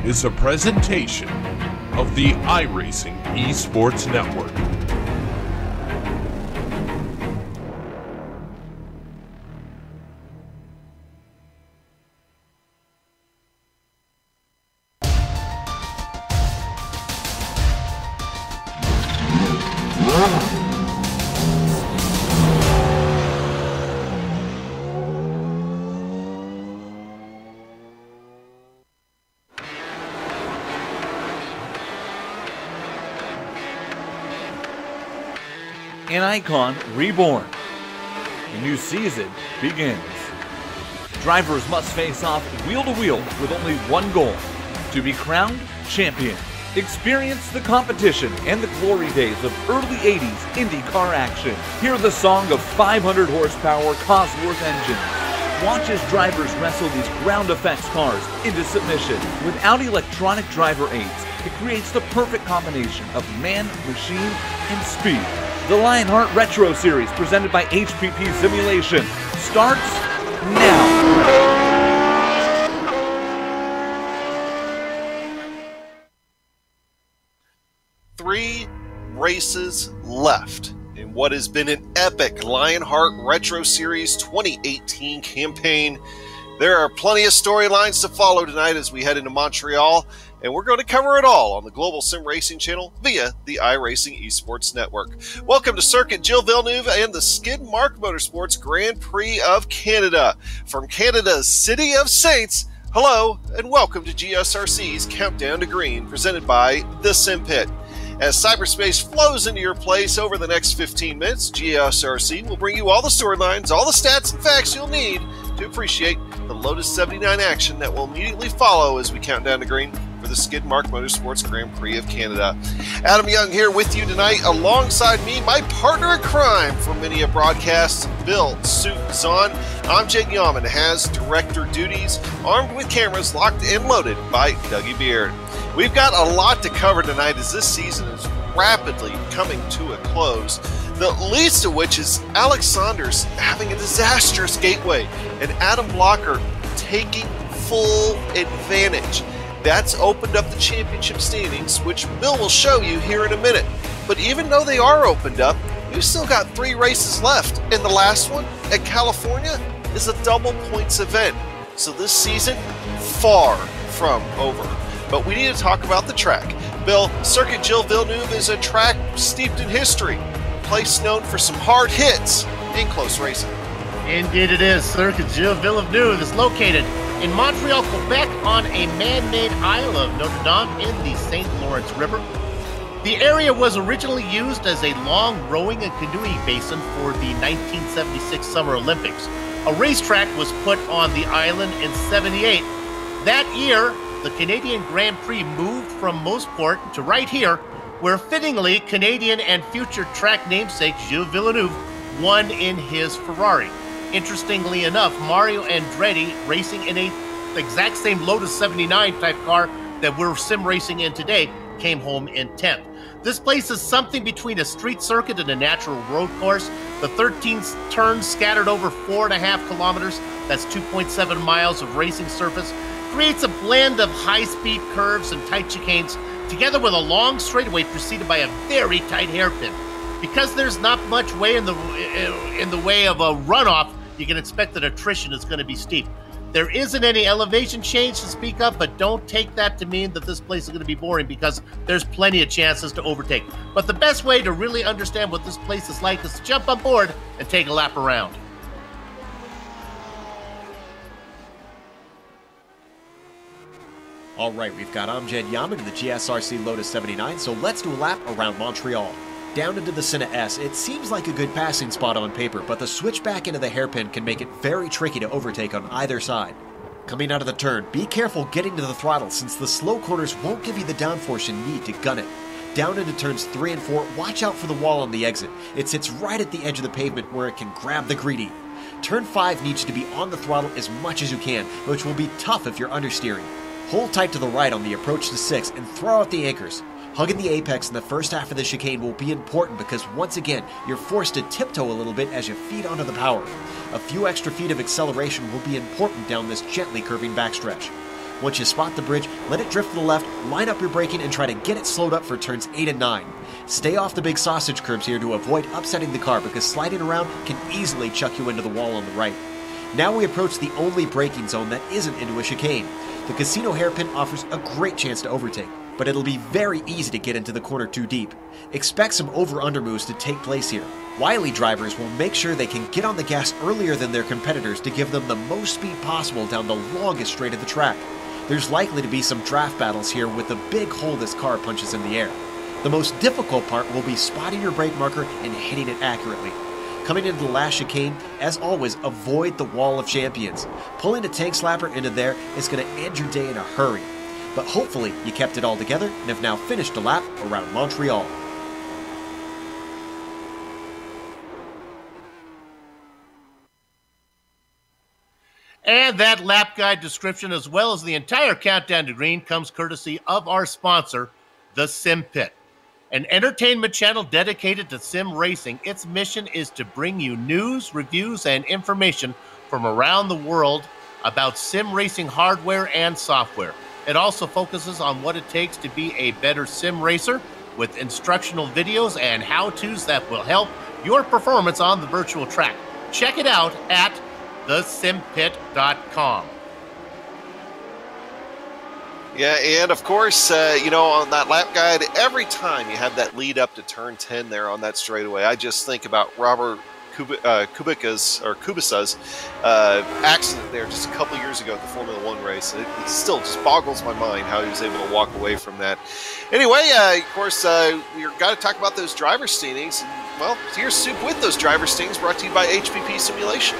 is a presentation of the iRacing Esports Network. An icon reborn. A new season begins. Drivers must face off wheel to wheel with only one goal: to be crowned champion. Experience the competition and the glory days of early 80s IndyCar action. Hear the song of 500 horsepower Cosworth engines. Watch as drivers wrestle these ground effects cars into submission. Without electronic driver aids, it creates the perfect combination of man, machine, and speed. The Lionheart Retro Series, presented by HPP Simulation, starts now. 3 races left in what has been an epic Lionheart Retro Series 2018 campaign. There are plenty of storylines to follow tonight as we head into Montreal, and we're going to cover it all on the Global SimRacing Channel via the iRacing Esports Network. Welcome to Circuit Gilles Villeneuve and the Skid Mark Motorsports Grand Prix of Canada. From Canada's City of Saints, hello and welcome to GSRC's Countdown to Green, presented by the Sim Pit. As cyberspace flows into your place over the next 15 minutes, GSRC will bring you all the storylines, all the stats and facts you'll need to appreciate the Lotus 79 action that will immediately follow as we count down to green for the Skid Mark Motorsports Grand Prix of Canada. Adam Young here with you tonight, alongside me, my partner in crime for many a broadcast, Bill Suit Zahn. I'm Jed Yaman, has director duties, armed with cameras locked and loaded by Dougie Beard. We've got a lot to cover tonight as this season is rapidly coming to a close, the least of which is Alex Saunders having a disastrous gateway and Adam Blocker taking full advantage. That's opened up the championship standings, which Bill will show you here in a minute. But even though they are opened up, we've still got 3 races left, and the last one at California is a double points event. So this season, far from over. But we need to talk about the track. Bill, Circuit Gilles Villeneuve is a track steeped in history, a place known for some hard hits and close racing. Indeed it is. Circuit Gilles Villeneuve is located in Montreal, Quebec, on a man-made Isle of Notre Dame in the St. Lawrence River. The area was originally used as a long rowing and canoeing basin for the 1976 Summer Olympics. A racetrack was put on the island in '78. That year, the Canadian Grand Prix moved from Mosport to right here, where fittingly Canadian and future track namesake Gilles Villeneuve won in his Ferrari. Interestingly enough, Mario Andretti, racing in a exact same Lotus 79 type car that we're sim racing in today, came home in 10th. This place is something between a street circuit and a natural road course. The 13 turns scattered over 4.5 kilometers, that's 2.7 miles of racing surface, creates a blend of high-speed curves and tight chicanes, together with a long straightaway preceded by a very tight hairpin. Because there's not much way in the way of a runoff, you can expect that attrition is going to be steep. There isn't any elevation change to speak of, but don't take that to mean that this place is going to be boring, because there's plenty of chances to overtake. But the best way to really understand what this place is like is to jump on board and take a lap around. All right, we've got Amjad Yaman in the GSRC Lotus 79, so let's do a lap around Montreal. Down into the Senna S, it seems like a good passing spot on paper, but the switch back into the hairpin can make it very tricky to overtake on either side. Coming out of the turn, be careful getting to the throttle since the slow corners won't give you the downforce you need to gun it. Down into turns 3 and 4, watch out for the wall on the exit. It sits right at the edge of the pavement where it can grab the greedy. Turn 5 needs to be on the throttle as much as you can, which will be tough if you're understeering. Hold tight to the right on the approach to 6 and throw out the anchors. Hugging the apex in the first half of the chicane will be important because once again, you're forced to tiptoe a little bit as you feed onto the power. A few extra feet of acceleration will be important down this gently curving backstretch. Once you spot the bridge, let it drift to the left, line up your braking, and try to get it slowed up for turns 8 and 9. Stay off the big sausage curbs here to avoid upsetting the car because sliding around can easily chuck you into the wall on the right. Now we approach the only braking zone that isn't into a chicane. The casino hairpin offers a great chance to overtake, but it'll be very easy to get into the corner too deep. Expect some over-under moves to take place here. Wily drivers will make sure they can get on the gas earlier than their competitors to give them the most speed possible down the longest straight of the track. There's likely to be some draft battles here with the big hole this car punches in the air. The most difficult part will be spotting your brake marker and hitting it accurately. Coming into the last chicane, as always, avoid the wall of champions. Pulling a tank slapper into there is going to end your day in a hurry. But hopefully you kept it all together and have now finished a lap around Montreal. And that lap guide description, as well as the entire countdown to green, comes courtesy of our sponsor, the Sim Pit, an entertainment channel dedicated to sim racing. Its mission is to bring you news, reviews, and information from around the world about sim racing hardware and software. It also focuses on what it takes to be a better sim racer with instructional videos and how-tos that will help your performance on the virtual track. Check it out at thesimpit.com. Yeah, and of course, on that lap guide, every time you have that lead up to turn 10 there on that straightaway, I just think about Robert Kubica's accident there just a couple years ago at the Formula One race. It still just boggles my mind how he was able to walk away from that. Anyway, of course, we've got to talk about those driver standings. And, well, here's Soup with those driver standings, brought to you by HPP Simulation.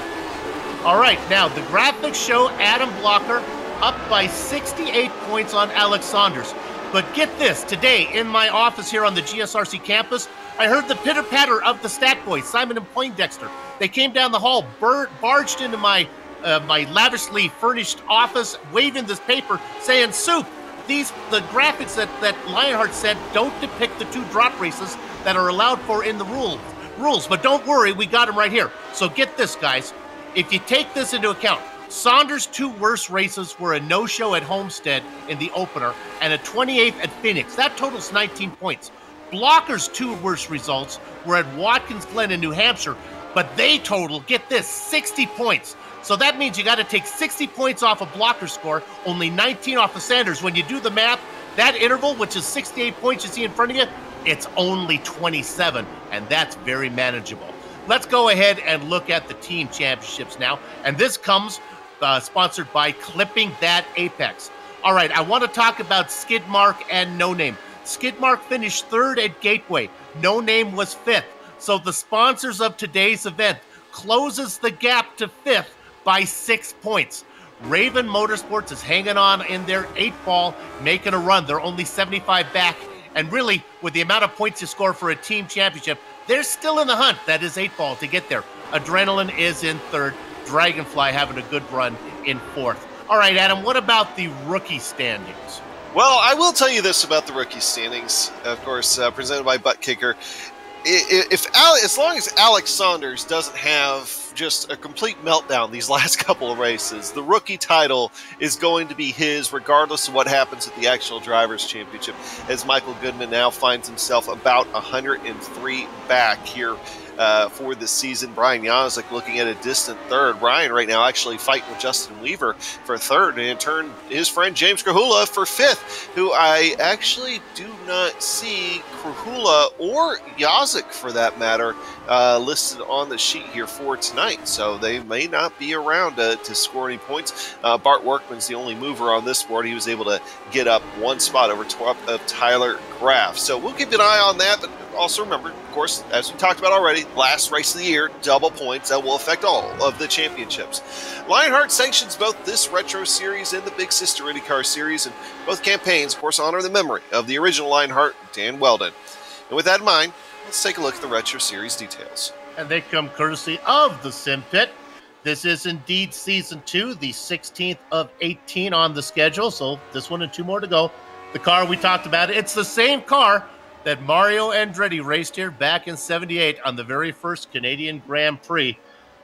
All right, now the graphics show Adam Blocker up by 68 points on Alex Saunders. But get this, today in my office here on the GSRC campus, I heard the pitter-patter of the stat boys, Simon and Poindexter. They came down the hall, barged into my lavishly furnished office, waving this paper, saying, Soup, the graphics that Lionheart said don't depict the 2 drop races that are allowed for in the rules. But don't worry, we got them right here. So get this, guys. If you take this into account, Saunders' 2 worst races were a no-show at Homestead in the opener and a 28th at Phoenix. That totals 19 points. Blocker's 2 worst results were at Watkins Glen in New Hampshire, but they total, get this, 60 points. So that means you got to take 60 points off of Blocker's score, only 19 off of Sanders. When you do the math, that interval, which is 68 points you see in front of you, it's only 27, and that's very manageable. Let's go ahead and look at the team championships now, and this comes sponsored by Clipping That Apex. All right, I want to talk about Skidmark and No Name. Skidmark finished 3rd at Gateway. No Name was 5th. So the sponsors of today's event closes the gap to 5th by 6 points. Raven Motorsports is hanging on in their 8th ball, making a run. They're only 75 back. And really, with the amount of points you score for a team championship, they're still in the hunt. That is 8th ball to get there. Adrenaline is in 3rd. Dragonfly having a good run in 4th. All right, Adam, what about the rookie standings? Well, I will tell you this about the rookie standings, of course, presented by Butt Kicker. As long as Alex Saunders doesn't have just a complete meltdown these last couple of races, the rookie title is going to be his regardless of what happens at the actual Drivers' Championship, as Michael Goodman now finds himself about 103 back here for this season. Brian Jazik looking at a distant 3rd. Brian right now actually fighting with Justin Weaver for 3rd, and in turn his friend James Krahula for 5th, who I actually do not see Krahula or Jazik for that matter listed on the sheet here for tonight, so they may not be around to score any points. Bart Workman's the only mover on this board. He was able to get up 1 spot over top of Tyler Graff, so we'll keep an eye on that. But also remember, of course, as we talked about already, last race of the year, double points that will affect all of the championships. Lionheart sanctions both this Retro Series and the Big Sister IndyCar Series, and both campaigns, of course, honor the memory of the original Lionheart, Dan Weldon. And with that in mind, let's take a look at the Retro Series details. And they come courtesy of the Sim Pit. This is indeed Season 2, the 16th of 18 on the schedule, so this one and 2 more to go. The car we talked about, it's the same car that Mario Andretti raced here back in '78 on the very first Canadian Grand Prix.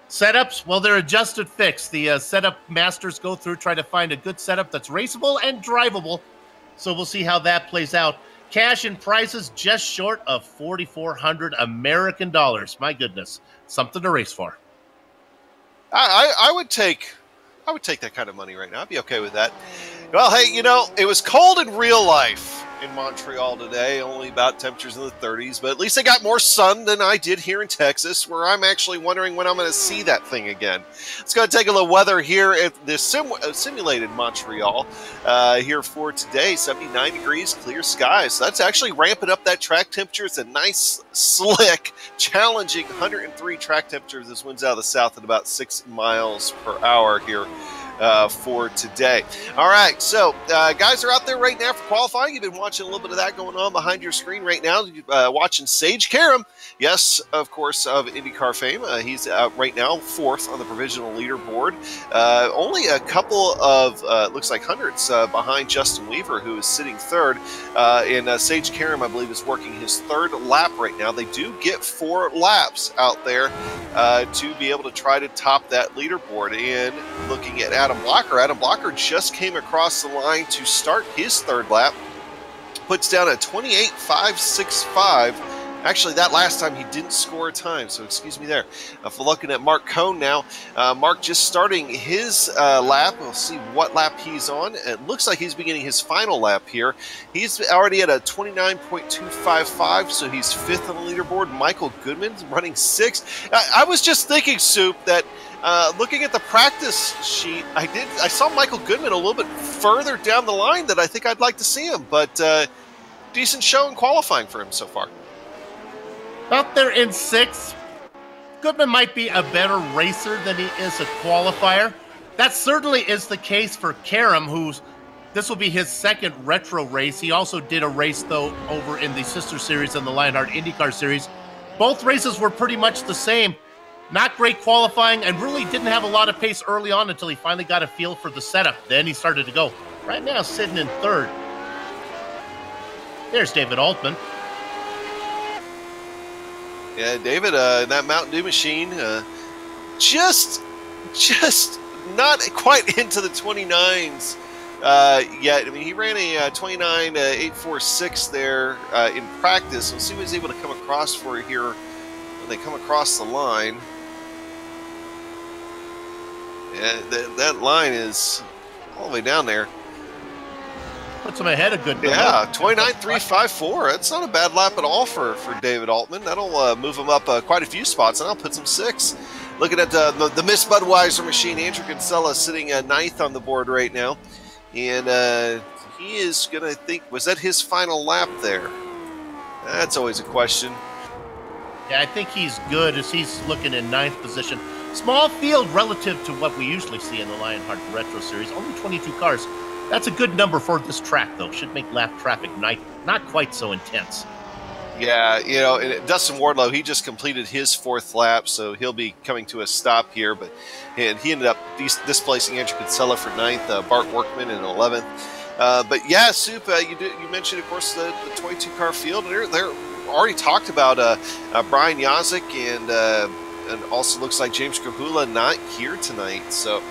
Setups, well, they're adjusted fixed. The setup masters go through, try to find a good setup that's raceable and drivable. So we'll see how that plays out. Cash and prizes just short of 4,400 American dollars. My goodness, something to race for. I would take that kind of money right now. I'd be okay with that. Well, hey, you know, it was cold in real life in Montreal today, only about temperatures in the 30s, but at least I got more sun than I did here in Texas, where I'm actually wondering when I'm going to see that thing again. Let's go take a look at weather here at the simulated Montreal here for today. 79 degrees, clear skies. So that's actually ramping up that track temperature. It's a nice, slick, challenging 103 track temperature. This wind's out of the south at about 6 miles per hour here for today. All right, so guys are out there right now for qualifying. You've been watching a little bit of that going on behind your screen right now. Watching Sage Karam, yes, of course, of IndyCar fame. He's right now 4th on the provisional leaderboard. Only a couple of, looks like hundreds behind Justin Weaver, who is sitting 3rd. And Sage Karam, I believe, is working his 3rd lap right now. They do get 4 laps out there to be able to try to top that leaderboard. And looking at Adam Blocker just came across the line to start his 3rd lap. Puts down a 28.565. Actually, that last time he didn't score a time, so excuse me there. If we're looking at Mark Cohn now, Mark just starting his lap. We'll see what lap he's on. It looks like he's beginning his final lap here. He's already at a 29.255, so he's 5th on the leaderboard. Michael Goodman's running 6th. I was just thinking, Soup, that looking at the practice sheet, I saw Michael Goodman a little bit further down the line that I think I'd like to see him, but decent show in qualifying for him so far. Out there in 6th, Goodman might be a better racer than he is a qualifier. That certainly is the case for Karam, this will be his 2nd retro race. He also did a race, though, over in the sister series and the Lionheart IndyCar series. Both races were pretty much the same. Not great qualifying, and really didn't have a lot of pace early on until he finally got a feel for the setup. Then he started to go. Right now, sitting in 3rd. There's David Altman. Yeah, David, that Mountain Dew machine, just not quite into the 29s yet. I mean, he ran a 29.846 there in practice. We'll see what he's able to come across for here when they come across the line. Yeah, that line is all the way down there. Puts him ahead a good bit. Yeah, 29.354. That's not a bad lap at all for David Altman. That'll move him up quite a few spots, and that'll put him 6th. Looking at the Miss Budweiser machine, Andrew Kinsella sitting 9th on the board right now. And he is going to think, was that his final lap there? That's always a question. Yeah, I think he's good as he's looking in 9th position. Small field relative to what we usually see in the Lionheart Retro Series. Only 22 cars. That's a good number for this track, though. Should make lap traffic not quite so intense. Yeah, you know, Dustin Wardlow, he just completed his 4th lap, so he'll be coming to a stop here. But he ended up displacing Andrew Kinsella for 9th, Bart Workman in 11th. But yeah, Soup, you mentioned, of course, the 22-car field. They're already talked about Brian Yazik and also looks like James Kahula not here tonight. So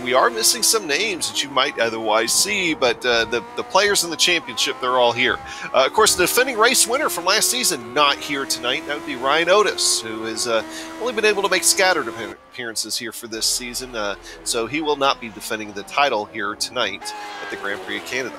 we are missing some names that you might otherwise see, but the players in the championship, they're all here. Of course, the defending race winner from last season not here tonight. That would be Ryan Otis, who has only been able to make scattered appearances here for this season. So he will not be defending the title here tonight at the Grand Prix of Canada.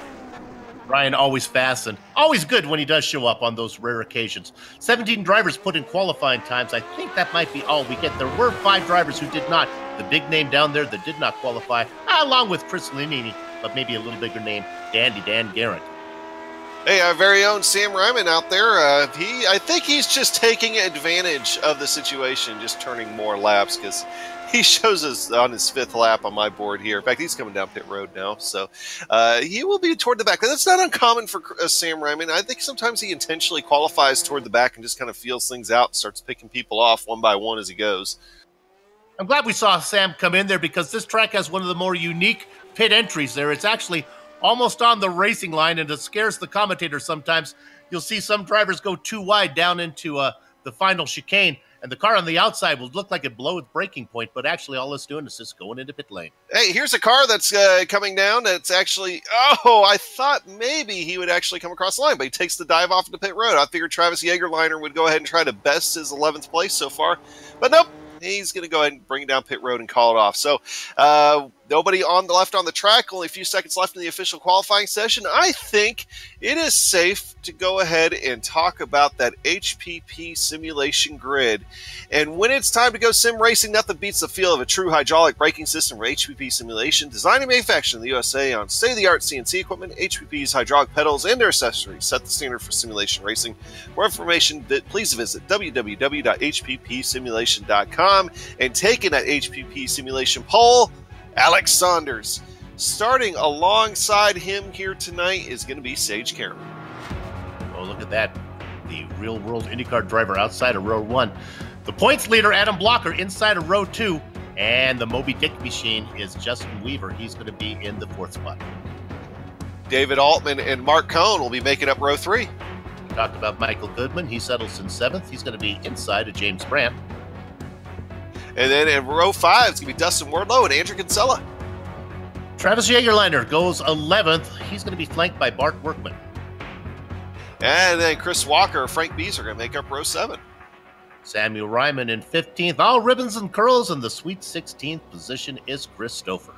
Ryan always fast and always good when he does show up on those rare occasions. 17 drivers put in qualifying times. I think that might be all we get. There were 5 drivers who did not. The big name down there that did not qualify, along with Chris Linini, but maybe a little bigger name, Dandy Dan Garrett. Hey, our very own Sam Ryman out there. I think he's just taking advantage of the situation, just turning more laps, because he shows us on his 5th lap on my board here. In fact, he's coming down pit road now, so he will be toward the back. That's not uncommon for Sam Ryman. I think sometimes he intentionally qualifies toward the back and just kind of feels things out and starts picking people off one by one as he goes. I'm glad we saw Sam come in there because this track has one of the more unique pit entries there. It's actually almost on the racing line, and it scares the commentators sometimes. You'll see some drivers go too wide down into the final chicane. And the car on the outside will look like it blow its braking point, but actually all it's doing is just going into pit lane. Hey, here's a car that's coming down. That's actually, oh, I thought maybe he would actually come across the line, but he takes the dive off into pit road. I figured Travis Jagerliner would go ahead and try to best his 11th place so far, but nope. He's going to go ahead and bring it down pit road and call it off. So nobody on the left on the track, only a few seconds left in the official qualifying session. I think it is safe to go ahead and talk about that HPP simulation grid. And when it's time to go sim racing, nothing beats the feel of a true hydraulic braking system for HPP simulation. Designed and manufactured in the USA on state-of-the-art CNC equipment, HPP's hydraulic pedals and their accessories set the standard for simulation racing. For more information, please visit www.hppsimulation.com. And taking that HPP simulation poll, Alex Saunders. Starting alongside him here tonight is going to be Sage Karam. Oh, look at that. The real-world IndyCar driver outside of row 1. The points leader, Adam Blocker, inside of row 2. And the Moby Dick machine is Justin Weaver. He's going to be in the 4th spot. David Altman and Mark Cohn will be making up row 3. We talked about Michael Goodman. He settles in 7th. He's going to be inside of James Brandt. And then in row 5, it's going to be Dustin Wardlow and Andrew Kinsella. Travis Jagerliner goes 11th. He's going to be flanked by Bart Workman. And then Chris Walker and Frank Bees are going to make up row 7. Samuel Ryman in 15th. All ribbons and curls, and the sweet 16th position is Chris Stouffer.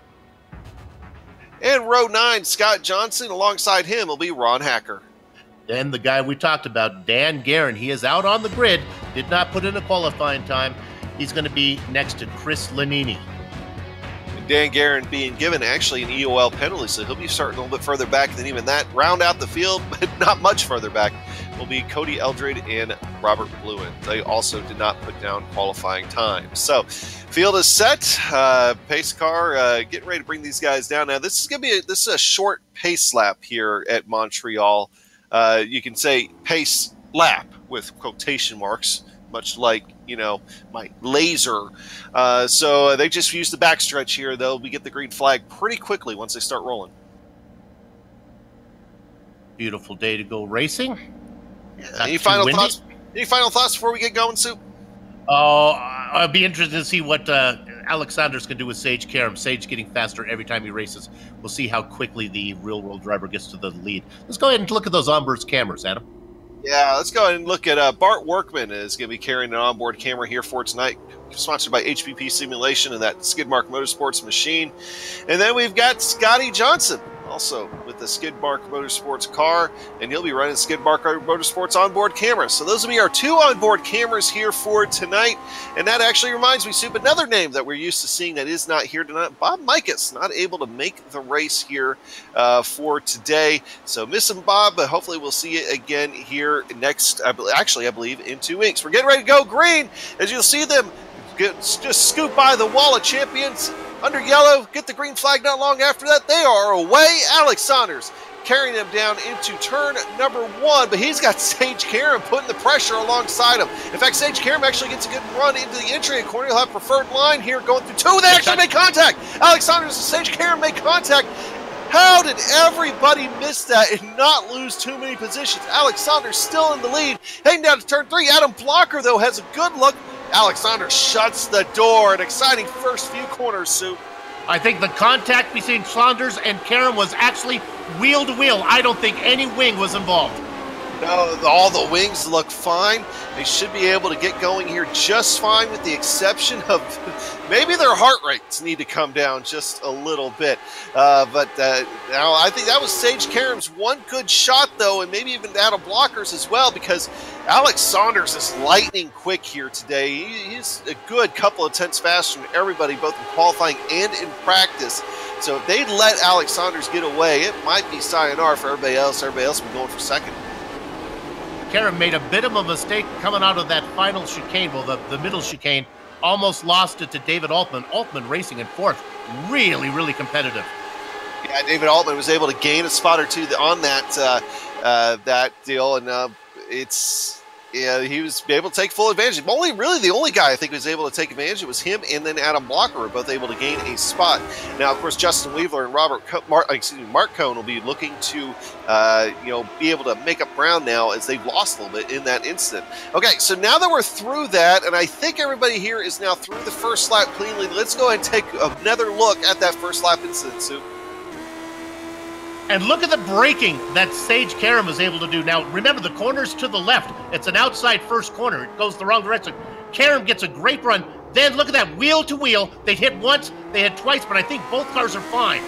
And row 9, Scott Johnson. Alongside him will be Ron Hacker. Then the guy we talked about, Dan Guerin. He is out on the grid. Did not put in a qualifying time. He's going to be next to Chris Lanini. And Dan Guerin being given actually an EOL penalty, so he'll be starting a little bit further back than even that. Round out the field, but not much further back, will be Cody Eldred and Robert Bluen. They also did not put down qualifying time. So, field is set. Pace car getting ready to bring these guys down. Now, this is a short pace lap here at Montreal. You can say pace lap with quotation marks, much like, you know, my laser. So they just use the backstretch here. They'll get the green flag pretty quickly once they start rolling. Beautiful day to go racing. Any final thoughts? Any final thoughts before we get going, Soup? Oh, I'd be interested to see what Alex Saunders can do with Sage Karam. Sage getting faster every time he races. We'll see how quickly the real-world driver gets to the lead. Let's go ahead and look at those onboard cameras, Adam. Yeah, let's go ahead and look at Bart Workman is going to be carrying an onboard camera here for tonight, sponsored by HPP Simulation and that Skidmark Motorsports machine. And then we've got Scotty Johnson, also with the Skidmark Motorsports car, and he'll be running Skidmark Motorsports onboard camera. So those will be our 2 onboard cameras here for tonight. And that actually reminds me, Soup, another name that we're used to seeing that is not here tonight. Bob Mikas, not able to make the race here for today. So missing Bob, but hopefully we'll see it again here next, I believe, in 2 weeks. We're getting ready to go green. As you'll see them just scoop by the wall of champions. Under yellow, get the green flag not long after that. They are away. Alex Saunders carrying them down into turn number 1, but he's got Sage Karam putting the pressure alongside him. In fact, Sage Karam actually gets a good run into the entry corner. He'll have preferred line here going through 2. They actually make contact. Alex Saunders and Sage Karam make contact. How did everybody miss that and not lose too many positions? Alex Saunders still in the lead. Heading down to turn 3. Adam Blocker, though, has a good look. Alex Saunders shuts the door. An exciting first few corners, Sue. I think the contact between Saunders and Karam was actually wheel to wheel. I don't think any wing was involved. No, all the wings look fine. They should be able to get going here just fine, with the exception of maybe their heart rates need to come down just a little bit. But now I think that was Sage Karam's one good shot, though, and maybe even Adam Blocker's as well, because Alex Saunders is lightning quick here today. He's a good couple of tenths faster than everybody, both in qualifying and in practice. So if they let Alex Saunders get away, it might be sayonara for everybody else. Everybody else will be going for second. Karam made a bit of a mistake coming out of that final chicane, well, the middle chicane. Almost lost it to David Altman. Altman racing in 4th. Really, really competitive. Yeah, David Altman was able to gain a spot or 2 on that that deal, and Yeah, he was able to take full advantage. Really, the only guy I think who was able to take advantage of was him, and then Adam Blocker were both able to gain a spot. Now, of course, Justin Weaver and Mark Cohn will be looking to, be able to make up ground now as they've lost a little bit in that incident. Okay, so now that we're through that, and I think everybody here is now through the first lap cleanly, let's go ahead and take another look at that first lap incident, Sue. And look at the braking that Sage Karam was able to do. Now, remember, the corner's to the left. It's an outside first corner. It goes the wrong direction. Karam gets a great run. Then look at that, wheel to wheel. They hit once, they hit twice, but I think both cars are fine.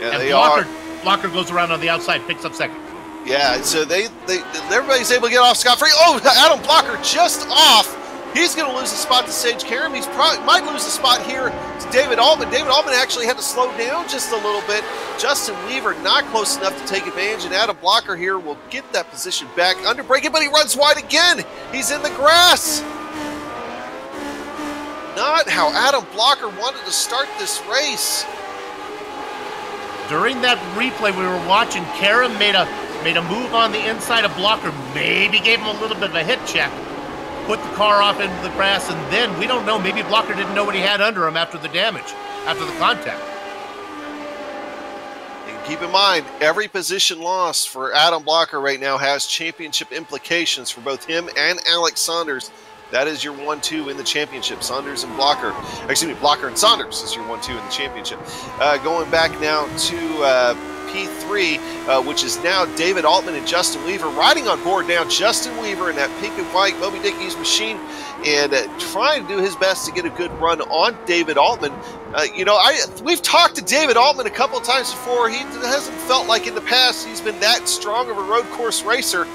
Yeah, and they are. Blocker goes around on the outside, picks up second. Yeah, so everybody's able to get off scot-free. Oh, Adam Blocker just off. He's going to lose the spot to Sage Karam. He's probably might lose the spot here to David Altman. David Altman actually had to slow down just a little bit. Justin Weaver not close enough to take advantage, and Adam Blocker here will get that position back under braking, but he runs wide again. He's in the grass. Not how Adam Blocker wanted to start this race. During that replay we were watching, Karam made a move on the inside of Blocker, maybe gave him a little bit of a hit check. Put the car off into the grass, and then, we don't know, maybe Blocker didn't know what he had under him after the damage, after the contact. And keep in mind, every position lost for Adam Blocker right now has championship implications for both him and Alex Saunders. That is your 1-2 in the championship. Saunders and Blocker. Excuse me, Blocker and Saunders is your 1-2 in the championship. Going back now to P3, which is now David Altman and Justin Weaver riding on board now. Justin Weaver in that pink and white Moby Dickey's machine, and trying to do his best to get a good run on David Altman. We've talked to David Altman a couple of times before. He hasn't felt like in the past he's been that strong of a road course racer.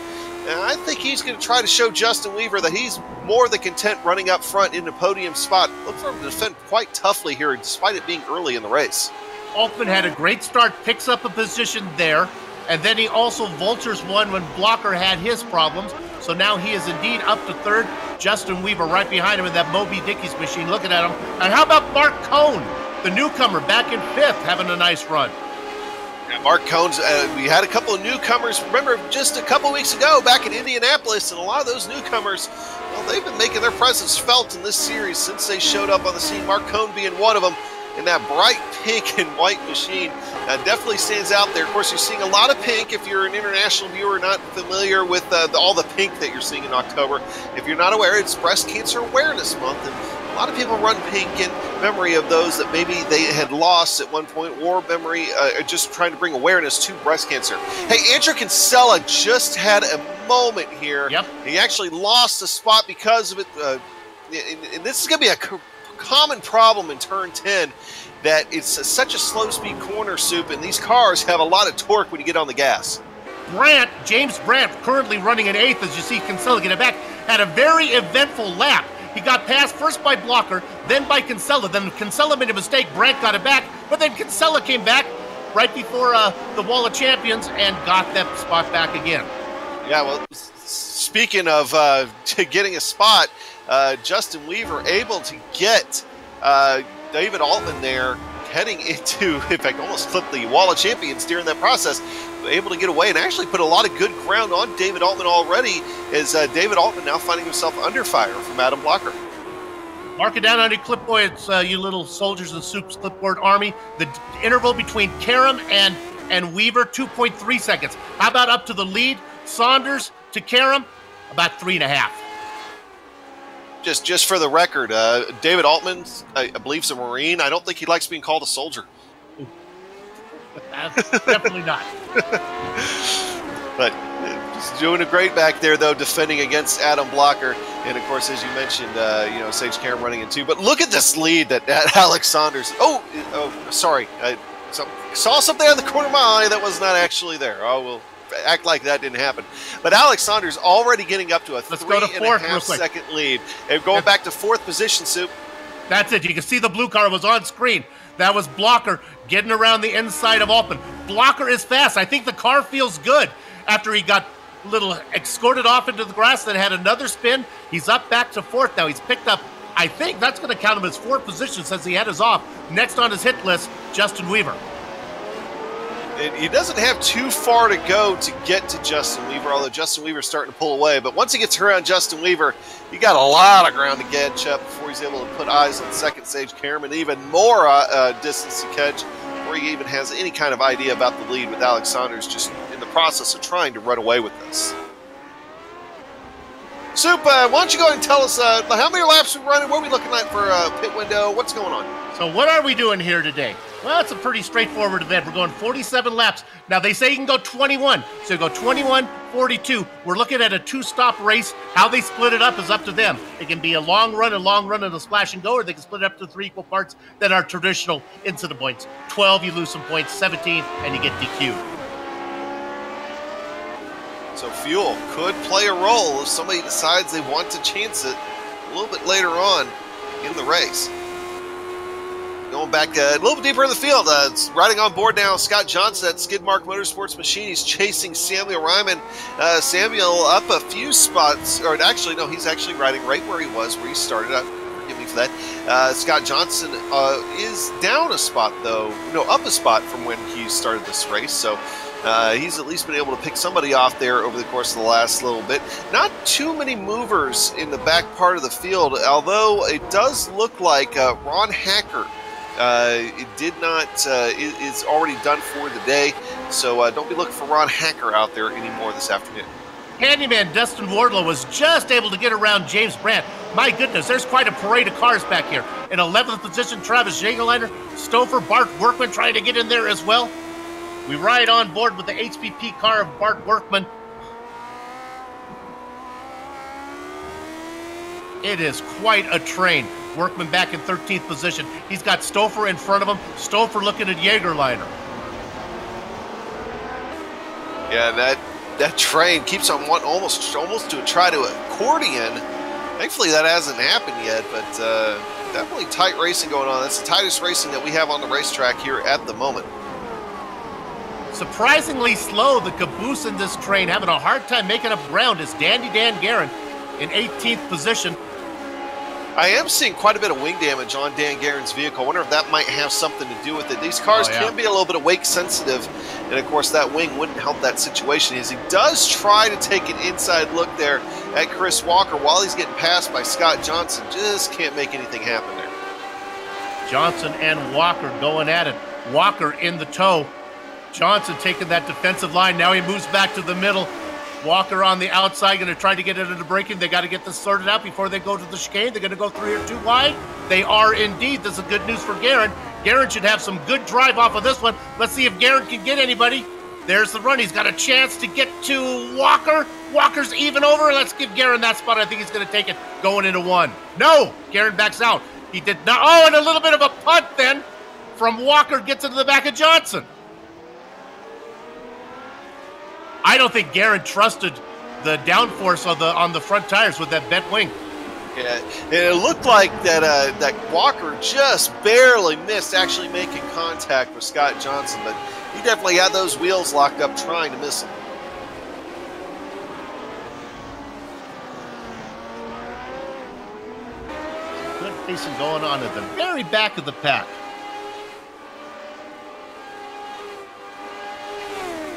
And I think he's going to try to show Justin Weaver that he's more than content running up front in the podium spot. Look for him to defend quite toughly here, despite it being early in the race. Altman had a great start, picks up a position there, and then he also vultures one when Blocker had his problems. So now he is indeed up to third. Justin Weaver right behind him in that Moby Dickey's machine, looking at him. And how about Mark Cohn, the newcomer, back in fifth, having a nice run? Yeah, Mark Cohn's, we had a couple of newcomers, remember, just a couple weeks ago back in Indianapolis, and a lot of those newcomers, well, they've been making their presence felt in this series since they showed up on the scene, Mark Cohn being one of them. In that bright pink and white machine, definitely stands out there. Of course, you're seeing a lot of pink if you're an international viewer not familiar with all the pink that you're seeing in October. If you're not aware, it's Breast Cancer Awareness Month, and a lot of people run pink in memory of those that maybe they had lost at one point, or memory, just trying to bring awareness to breast cancer. Hey, Andrew Kinsella just had a moment here. Yep. He actually lost a spot because of it, and this is going to be a common problem in turn 10, that it's such a slow speed corner soup, and these cars have a lot of torque when you get on the gas. James Brandt, currently running in eighth, as you see Kinsella get it back, had a very eventful lap. He got passed first by Blocker, then by Kinsella. Then Kinsella made a mistake, Brandt got it back, but then Kinsella came back right before the Wall of Champions and got that spot back again. Yeah, well, speaking of getting a spot, Justin Weaver able to get David Altman there, heading into, in fact, almost clipped the Wall of Champions during that process, able to get away and actually put a lot of good ground on David Altman already, as David Altman now finding himself under fire from Adam Blocker. Mark it down on your clipboard, you little soldiers and soups clipboard army. The interval between Karam and Weaver, 2.3 seconds. How about up to the lead? Saunders to Karam, about 3.5. Just for the record, David Altman, I believe, is a Marine. I don't think he likes being called a soldier. Definitely not. But he's doing a great back there, though, defending against Adam Blocker. And, of course, as you mentioned, Sage Karam running in two. But look at this lead that Alex Saunders. Oh, sorry. I saw something on the corner of my eye that was not actually there. Oh, well. Act like that didn't happen. But Alex Saunders already getting up to a 3.5 second lead. And going back to fourth position, Soup. That's it. You can see the blue car was on screen. That was Blocker getting around the inside of Altman. Blocker is fast. I think the car feels good after he got a little escorted off into the grass, then had another spin. He's up back to fourth now. He's picked up, I think that's going to count him as fourth position since he had his off. Next on his hit list, Justin Weaver. And he doesn't have too far to go to get to Justin Weaver, although Justin Weaver's starting to pull away. But once he gets around Justin Weaver, he got a lot of ground to catch up before he's able to put eyes on second stage Cameron, even more distance to catch, before he even has any kind of idea about the lead, with Alex Saunders just in the process of trying to run away with this. Soup, why don't you go ahead and tell us how many laps we're running, what are we looking at for pit window, what's going on? So what are we doing here today? Well, it's a pretty straightforward event. We're going 47 laps. Now, they say you can go 21. So you go 21, 42. We're looking at a two-stop race. How they split it up is up to them. It can be a long run and a splash and go, or they can split it up to 3 equal parts that are traditional incident points. 12, you lose some points. 17, and you get DQ'd. So fuel could play a role if somebody decides they want to chance it a little bit later on in the race. Going back a little bit deeper in the field, it's riding on board now, Scott Johnson at Skidmark Motorsports machine. He's chasing Samuel Ryman. Samuel up a few spots, or actually, no, he's actually riding right where he was, where he started out. Forgive me for that. Scott Johnson is down a spot, though. No, up a spot from when he started this race. So he's at least been able to pick somebody off there over the course of the last little bit. Not too many movers in the back part of the field, although it does look like Ron Hacker is already done for the day, so don't be looking for Ron Hacker out there anymore this afternoon. Handyman Dustin Wardlow was just able to get around James Brandt. My goodness, there's quite a parade of cars back here. In 11th position, Travis Jagerliner, Stouffer, Bart Workman trying to get in there as well. We ride on board with the HPP car of Bart Workman. It is quite a train. Workman back in 13th position. He's got Stouffer in front of him. Stouffer looking at Jagerliner. Yeah, that train keeps on wanting almost to try to accordion. Thankfully, that hasn't happened yet, but definitely tight racing going on. That's the tightest racing that we have on the racetrack here at the moment. Surprisingly slow, the caboose in this train, having a hard time making up ground, is Dandy Dan Guerin in 18th position. I am seeing quite a bit of wing damage on Dan Guerin's vehicle. I wonder if that might have something to do with it. These cars can be a little bit of wake sensitive, and of course that wing wouldn't help that situation. As he does try to take an inside look there at Chris Walker while he's getting passed by Scott Johnson, just can't make anything happen there. Johnson and Walker going at it. Walker in the tow. Johnson taking that defensive line. Now he moves back to the middle. Walker on the outside, going to try to get into the braking. They got to get this sorted out before they go to the chicane. They're going to go 3 or 2 wide. They are indeed. This is good news for Guerin. Guerin should have some good drive off of this one. Let's see if Guerin can get anybody. There's the run. He's got a chance to get to Walker. Walker's even over. Let's give Guerin that spot. I think he's going to take it going into 1. No, Guerin backs out. He did not. Oh, and a little bit of a punt then from Walker gets into the back of Johnson. I don't think Guerin trusted the downforce on the front tires with that bent wing. Yeah, and it looked like that Walker just barely missed actually making contact with Scott Johnson, but he definitely had those wheels locked up trying to miss him. Good racing going on at the very back of the pack.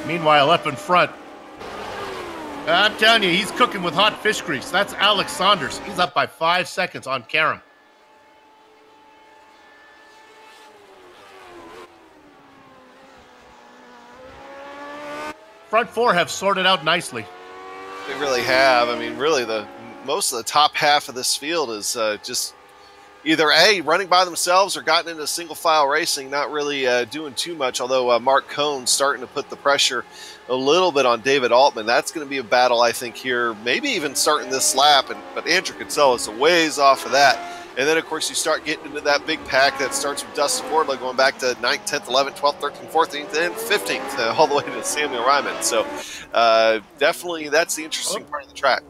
Meanwhile, up in front, I'm telling you, he's cooking with hot fish grease. That's Alex Saunders. He's up by 5 seconds on Karam. Front 4 have sorted out nicely. They really have. I mean, really, most of the top half of this field is just either A, running by themselves or gotten into single file racing, not really doing too much, although Mark Cohn's starting to put the pressure a little bit on David Altman. That's going to be a battle, I think, here, maybe even starting this lap, but Andrew Kinsella is a ways off of that. And then, of course, you start getting into that big pack that starts with Dustin Wardlow going back to 9th, 10th, 11th, 12th, 13th, 14th, and 15th, all the way to Samuel Ryman. So definitely that's the interesting part of the track.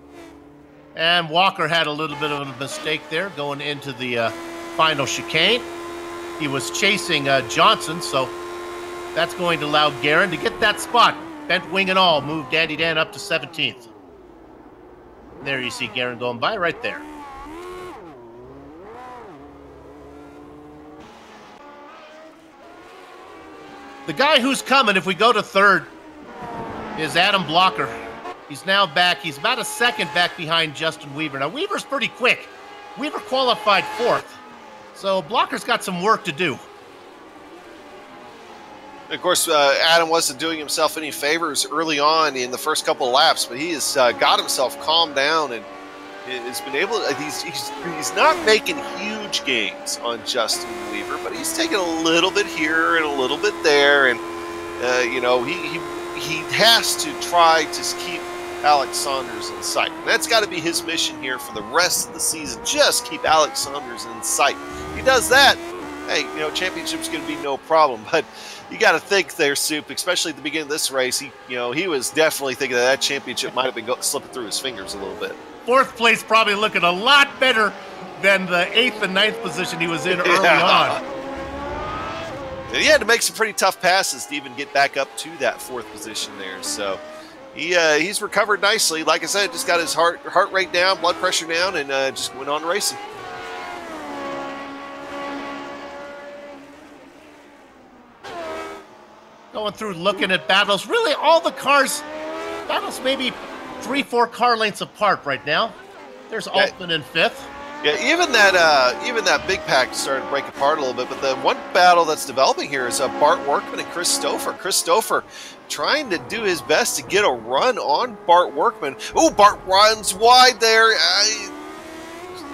And Walker had a little bit of a mistake there going into the final chicane. He was chasing Johnson, so that's going to allow Guerin to get that spot. Bent wing and all, move Dandy Dan up to 17th. There you see Guerin going by right there. The guy who's coming, if we go to third, is Adam Blocker. He's now back. He's about a second back behind Justin Weaver. Now, Weaver's pretty quick. Weaver qualified fourth. So Blocker's got some work to do. Of course, Adam wasn't doing himself any favors early on in the first couple of laps, but he has got himself calmed down and has been able to, he's not making huge gains on Justin Weaver, but he's taking a little bit here and a little bit there, and you know, he has to try to keep Alex Saunders in sight. And that's got to be his mission here for the rest of the season. Just keep Alex Saunders in sight. If he does that, hey, you know, championship's going to be no problem. But you got to think there, Soup, especially at the beginning of this race. He was definitely thinking that championship might have been slipping through his fingers a little bit. Fourth place probably looking a lot better than the 8th and 9th position he was in early on. And he had to make some pretty tough passes to even get back up to that 4th position there. So he's recovered nicely. Like I said, just got his heart rate down, blood pressure down, and just went on racing. Going through looking at battles. Really, all the cars, battles maybe 3-4 car lengths apart right now. There's Altman in 5th. Yeah, even that big pack started to break apart a little bit. But the one battle that's developing here is Bart Workman and Chris Stouffer. Chris Stouffer trying to do his best to get a run on Bart Workman. Oh, Bart runs wide there.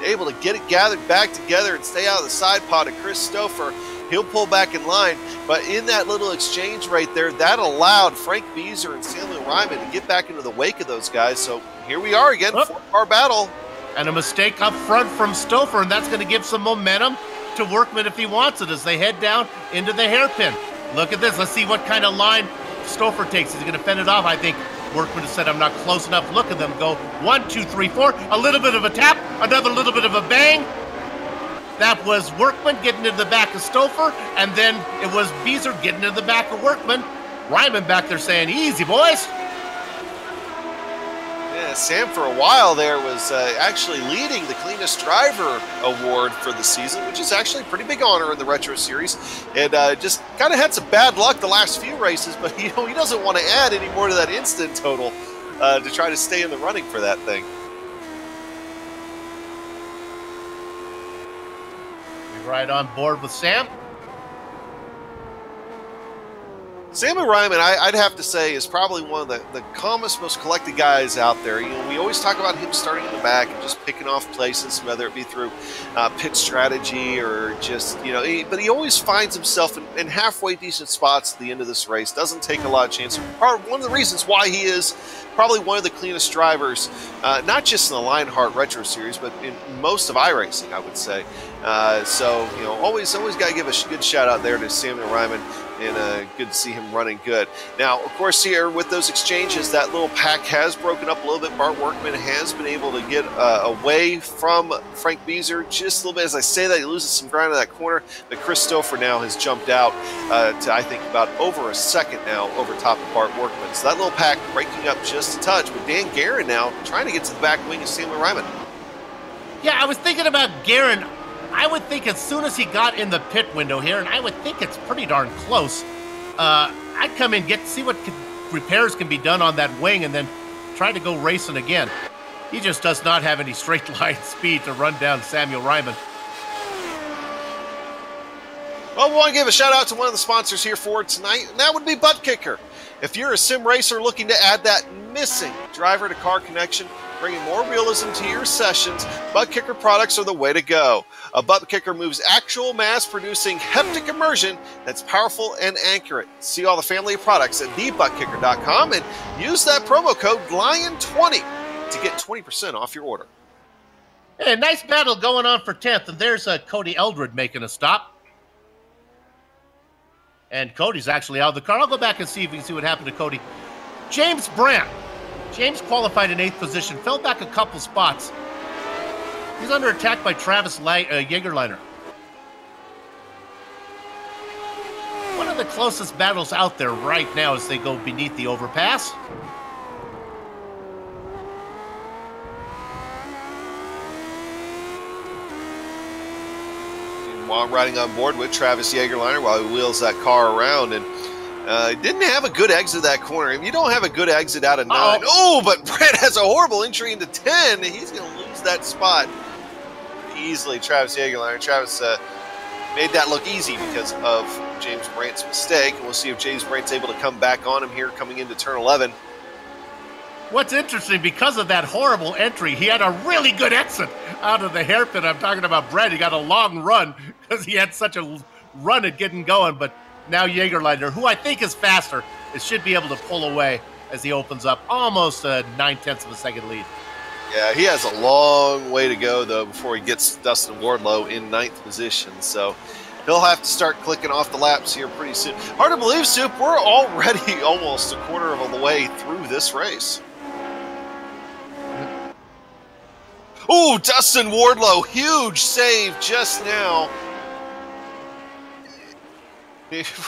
Able to get it gathered back together and stay out of the side pod of Chris Stouffer. He'll pull back in line, but in that little exchange right there, that allowed Frank Beazer and Samuel Ryman to get back into the wake of those guys. So here we are again, 4-car battle. And a mistake up front from Stouffer, and that's going to give some momentum to Workman if he wants it as they head down into the hairpin. Look at this. Let's see what kind of line Stouffer takes. Is he going to fend it off? I think Workman has said, I'm not close enough. Look at them go 1, 2, 3, 4. A little bit of a tap, another little bit of a bang. That was Workman getting into the back of Stouffer, and then it was Beazer getting into the back of Workman. Ryman back there saying, easy, boys. Yeah, Sam for a while there was actually leading the cleanest driver award for the season, which is actually a pretty big honor in the Retro Series. And just kind of had some bad luck the last few races, but he doesn't want to add any more to that instant total to try to stay in the running for that thing. Right on board with Sam. Samuel Ryman, I'd have to say, is probably one of the calmest, most collected guys out there. You know, we always talk about him starting in the back and just picking off places, whether it be through pit strategy or just, you know, but he always finds himself in halfway decent spots at the end of this race. Doesn't take a lot of chances. One of the reasons why he is probably one of the cleanest drivers, not just in the Lionheart Retro Series, but in most of iRacing, I would say. So, you know, always got to give a good shout out there to Samuel Ryman, and good to see him running good. Now, of course, here with those exchanges, that little pack has broken up a little bit. Bart Workman has been able to get away from Frank Beazer just a little bit. As I say that, he loses some ground in that corner, but Chris Stouffer now has jumped out to, I think, about over a second now over top of Bart Workman. So that little pack breaking up just a touch, with Dan Guerin now trying to get to the back wing of Samuel Ryman. Yeah, I was thinking about Guerin. I would think as soon as he got in the pit window here, and I would think it's pretty darn close, I'd come in, see what repairs can be done on that wing, and then try to go racing again. He just does not have any straight line speed to run down Samuel Ryman. Well, we want to give a shout out to one of the sponsors here for tonight, and that would be Butt Kicker. If you're a sim racer looking to add that missing driver-to-car connection, bringing more realism to your sessions, Butt Kicker products are the way to go. A Butt Kicker moves actual mass-producing haptic immersion that's powerful and accurate. See all the family of products at thebuttkicker.com and use that promo code LION20 to get 20% off your order. Hey, nice battle going on for 10th, and there's Cody Eldred making a stop. And Cody's actually out of the car. I'll go back and see if we can see what happened to Cody. James Brandt. James qualified in 8th position, fell back a couple spots. He's under attack by Travis Jaegerleiner. One of the closest battles out there right now as they go beneath the overpass. While riding on board with Travis Jaegerleiner while he wheels that car around, and Didn't have a good exit of that corner. If you don't have a good exit out of 9. Oh, but Brett has a horrible entry into 10. He's going to lose that spot easily. Travis Jagerlein. Travis made that look easy because of James Brandt's mistake. And we'll see if James Brandt's able to come back on him here coming into turn 11. What's interesting, because of that horrible entry, he had a really good exit out of the hairpin. I'm talking about Brett. He got a long run because he had such a run at getting going. But now Jagerleiter, who I think is faster, should be able to pull away as he opens up almost a 9/10 of a second lead. Yeah, he has a long way to go, though, before he gets Dustin Wardlow in 9th position. So he'll have to start clicking off the laps here pretty soon. Hard to believe, Soup, we're already almost a quarter of the way through this race. Ooh, Dustin Wardlow, huge save just now.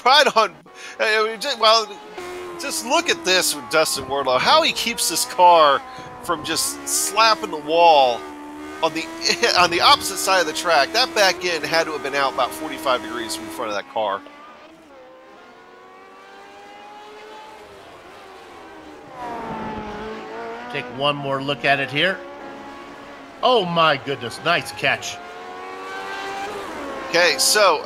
Right on. Well, just look at this with Dustin Wardlow. How he keeps this car from just slapping the wall on the opposite side of the track. That back end had to have been out about 45 degrees from the front of that car. Take one more look at it here. Oh my goodness, nice catch. Okay, so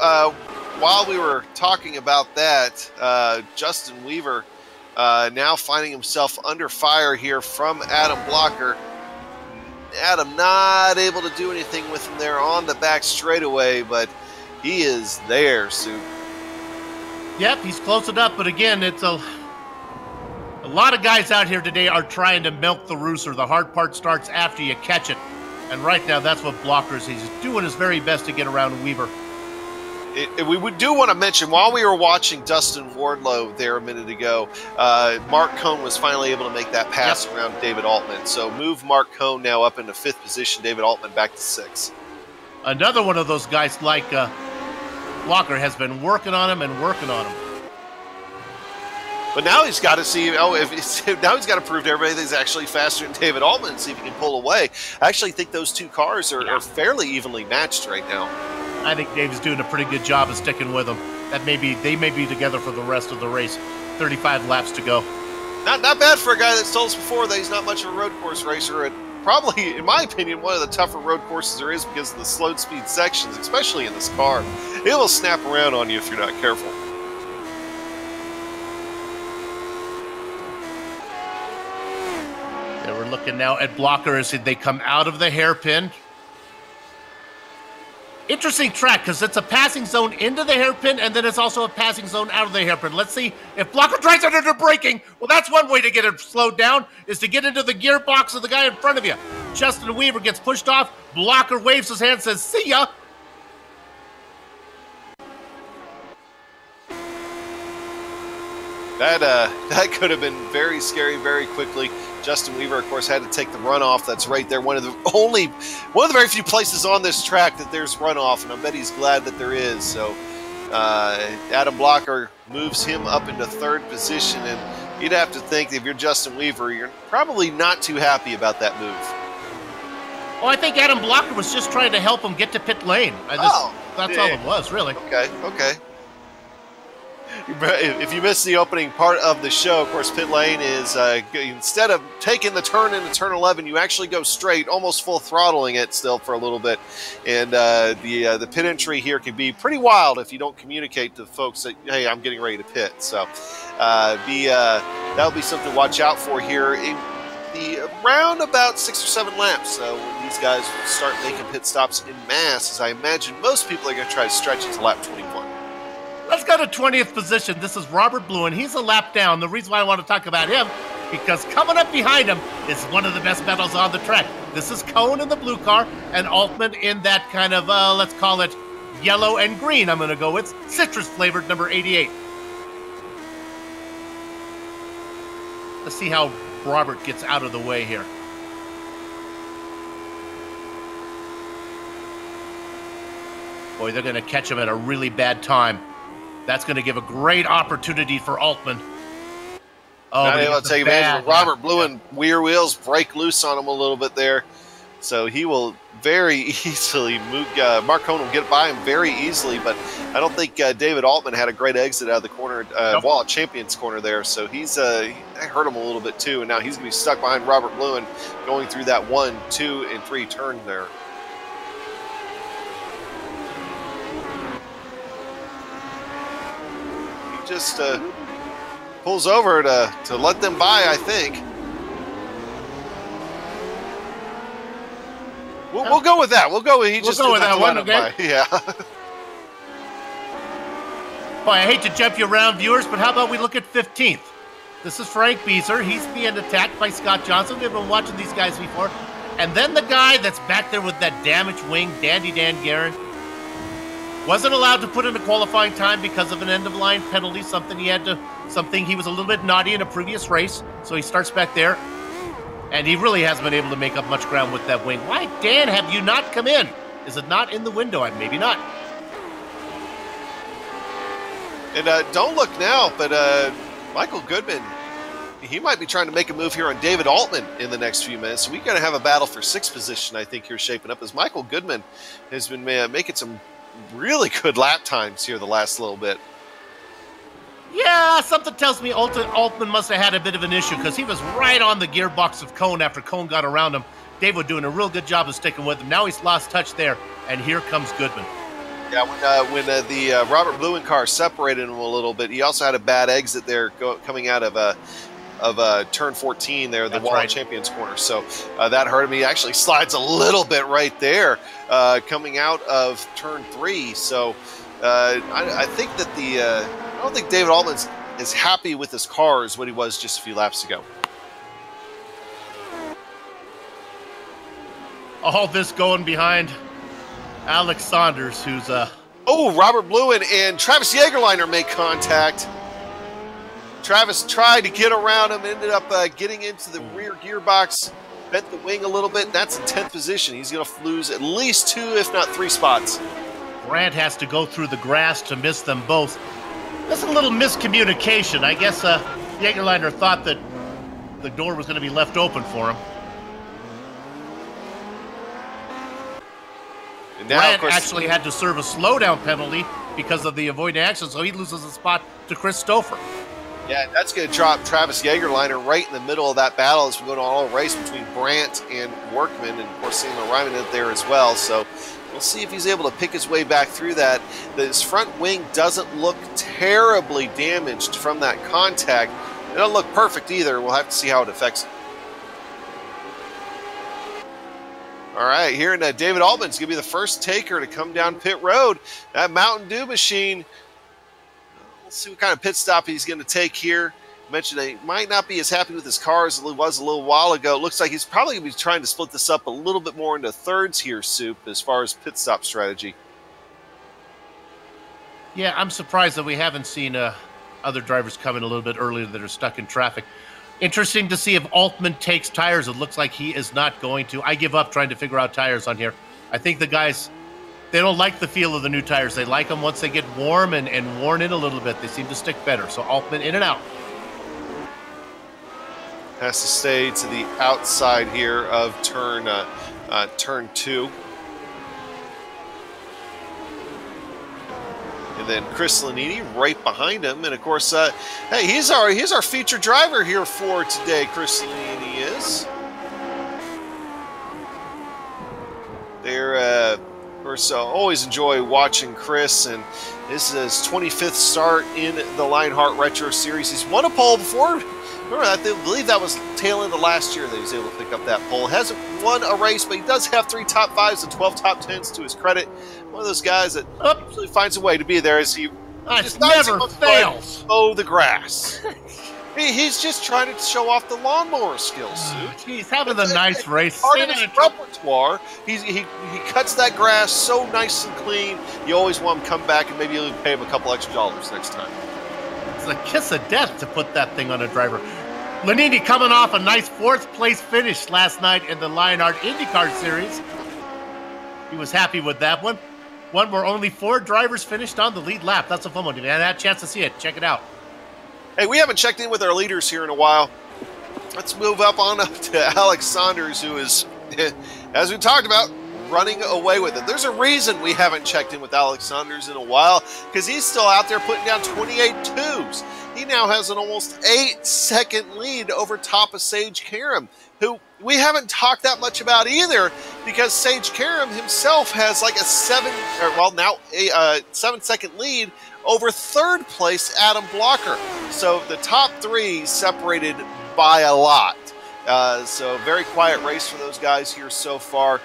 while we were talking about that, Justin Weaver now finding himself under fire here from Adam Blocker. Adam not able to do anything with him there on the back straightaway, but he is there, Sue. Yep, he's close enough, but again, it's a lot of guys out here today are trying to milk the rooster. The hard part starts after you catch it. And right now, that's what Blocker is. He's doing his very best to get around Weaver. We do want to mention, while we were watching Dustin Wardlow there a minute ago, Mark Cohn was finally able to make that pass around David Altman. So move Mark Cohn now up into 5th position, David Altman back to 6th. Another one of those guys like Blocker has been working on him and working on him. But now he's got to see. Now he's got to prove to everybody that he's actually faster than David Altman and see if he can pull away. I actually think those two cars are fairly evenly matched right now. I think Dave's doing a pretty good job of sticking with him. They may be together for the rest of the race. 35 laps to go. Not bad for a guy that's told us before that he's not much of a road course racer. And probably, in my opinion, one of the tougher road courses there is because of the slow speed sections, especially in this car. It will snap around on you if you're not careful. We're looking now at Blocker as they come out of the hairpin. Interesting track because it's a passing zone into the hairpin and then it's also a passing zone out of the hairpin. Let's see if Blocker tries it under braking. Well, that's one way to get it slowed down, is to get into the gearbox of the guy in front of you. Justin Weaver gets pushed off. Blocker waves his hand, says, "See ya." That could have been very scary very quickly. Justin Weaver, of course, had to take the runoff. That's right there. One of the very few places on this track that there's runoff, and I bet he's glad that there is. So Adam Blocker moves him up into 3rd position, and you'd have to think if you're Justin Weaver, you're probably not too happy about that move. Oh, I think Adam Blocker was just trying to help him get to pit lane. That's all it was, really. Okay. If you missed the opening part of the show, of course, pit lane is instead of taking the turn into turn 11, you actually go straight, almost full throttling it still for a little bit. And the pit entry here can be pretty wild if you don't communicate to folks that, hey, I'm getting ready to pit. So that'll be something to watch out for here in around about 6 or 7 laps. When these guys start making pit stops in mass, as I imagine most people are going to try to stretch it to lap 21. Let's go to 20th position. This is Robert Bluen. He's a lap down. The reason why I want to talk about him, because coming up behind him is one of the best battles on the track. This is Cohn in the blue car and Altman in that kind of, let's call it yellow and green. I'm going to go with citrus-flavored number 88. Let's see how Robert gets out of the way here. Boy, they're going to catch him at a really bad time. That's going to give a great opportunity for Altman. Not able to take advantage of Robert Bluen. Rear wheels break loose on him a little bit there. So he will very easily move. Mark Cohn will get by him very easily, but I don't think David Altman had a great exit out of the corner, wall Champions corner there. So he's that hurt him a little bit too, and now he's going to be stuck behind Robert Lewin going through that 1, 2, and 3 turn there. He just pulls over to let them by, I think. We'll go with that. We'll go with that one, okay? Yeah. Boy, I hate to jump you around, viewers, but how about we look at 15th? This is Frank Beezer. He's being attacked by Scott Johnson. We've been watching these guys before. And then the guy that's back there with that damaged wing, Dandy Dan Guerin, wasn't allowed to put in a qualifying time because of an end-of-line penalty, something he was a little bit naughty in a previous race. So he starts back there. And he really hasn't been able to make up much ground with that wing. Why, Dan, have you not come in? Is it not in the window? Maybe not. And don't look now, but Michael Goodman, he might be trying to make a move here on David Altman in the next few minutes. So we're going to have a battle for 6th position, I think, here shaping up, as Michael Goodman has been making some really good lap times here the last little bit. Yeah, something tells me Altman must have had a bit of an issue because he was right on the gearbox of Cohn after Cohn got around him. Dave was doing a real good job of sticking with him. Now he's lost touch there, and here comes Goodman. Yeah, when the Robert Lewin car separated him a little bit, he also had a bad exit there coming out of turn 14 there, the Wall Champions corner. So that hurt him. He actually slides a little bit right there coming out of turn 3. So I think that I don't think David Altman is happy with his car as what he was just a few laps ago. All this going behind Alex Saunders, who's Oh, Robert Lewin and Travis Jägerleiner make contact. Travis tried to get around him, ended up getting into the rear gearbox, bent the wing a little bit. That's in 10th position. He's going to lose at least 2, if not 3 spots. Grant has to go through the grass to miss them both. That's a little miscommunication. I guess Jägerleiner thought that the door was going to be left open for him. And now, Grant of course, actually had to serve a slowdown penalty because of the avoiding action, so he loses a spot to Chris Stouffer. Yeah, that's going to drop Travis Jägerleiner right in the middle of that battle as we go to all race between Brandt and Workman, and of course Samuel Ryman in there as well. So we'll see if he's able to pick his way back through that. His front wing doesn't look terribly damaged from that contact. It doesn't look perfect either. We'll have to see how it affects him. All right, here in David Altman's going to be the first taker to come down pit road. That Mountain Dew machine. Let's see what kind of pit stop he's going to take here. I mentioned he might not be as happy with his car as he was a little while ago. It looks like he's probably going to be trying to split this up a little bit more into thirds here, Soup, as far as pit stop strategy. Yeah, I'm surprised that we haven't seen other drivers come in a little bit earlier that are stuck in traffic. Interesting to see if Altman takes tires. It looks like he is not going to. I give up trying to figure out tires on here. I think the guys, they don't like the feel of the new tires. They like them once they get warm and worn in a little bit. They seem to stick better. So Altman in and out. Has to stay to the outside here of turn 2. And then Chris Lanini right behind him. And of course, hey, he's our featured driver here for today, Chris Lanini is. They're, of course, always enjoy watching Chris, and this is his 25th start in the Lionheart Retro Series. He's won a pole before. Remember that? I believe that was tail end of last year that he was able to pick up that pole. Hasn't won a race, but he does have 3 top 5s and 12 top 10s to his credit. One of those guys that usually finds a way to be there as he just never fails. Mow the grass. He's just trying to show off the lawnmower skills. He's having a nice race. Part of his repertoire. He cuts that grass so nice and clean. You always want him to come back and maybe you'll even pay him a couple extra dollars next time. It's a kiss of death to put that thing on a driver. Lanini coming off a nice 4th place finish last night in the Lionheart IndyCar Series. He was happy with that one. One where only 4 drivers finished on the lead lap. That's a fun one. If you had a chance to see it, check it out. Hey, we haven't checked in with our leaders here in a while. Let's move up to Alex Saunders, who is as we talked about, running away with it. There's a reason we haven't checked in with Alex Saunders in a while, because he's still out there putting down 28 twos. He now has an almost 8-second lead over top of Sage Karam, who we haven't talked that much about either, because Sage Karam himself has like a 7-second lead over third place Adam Blocker. So the top three separated by a lot. So very quiet race for those guys here so far.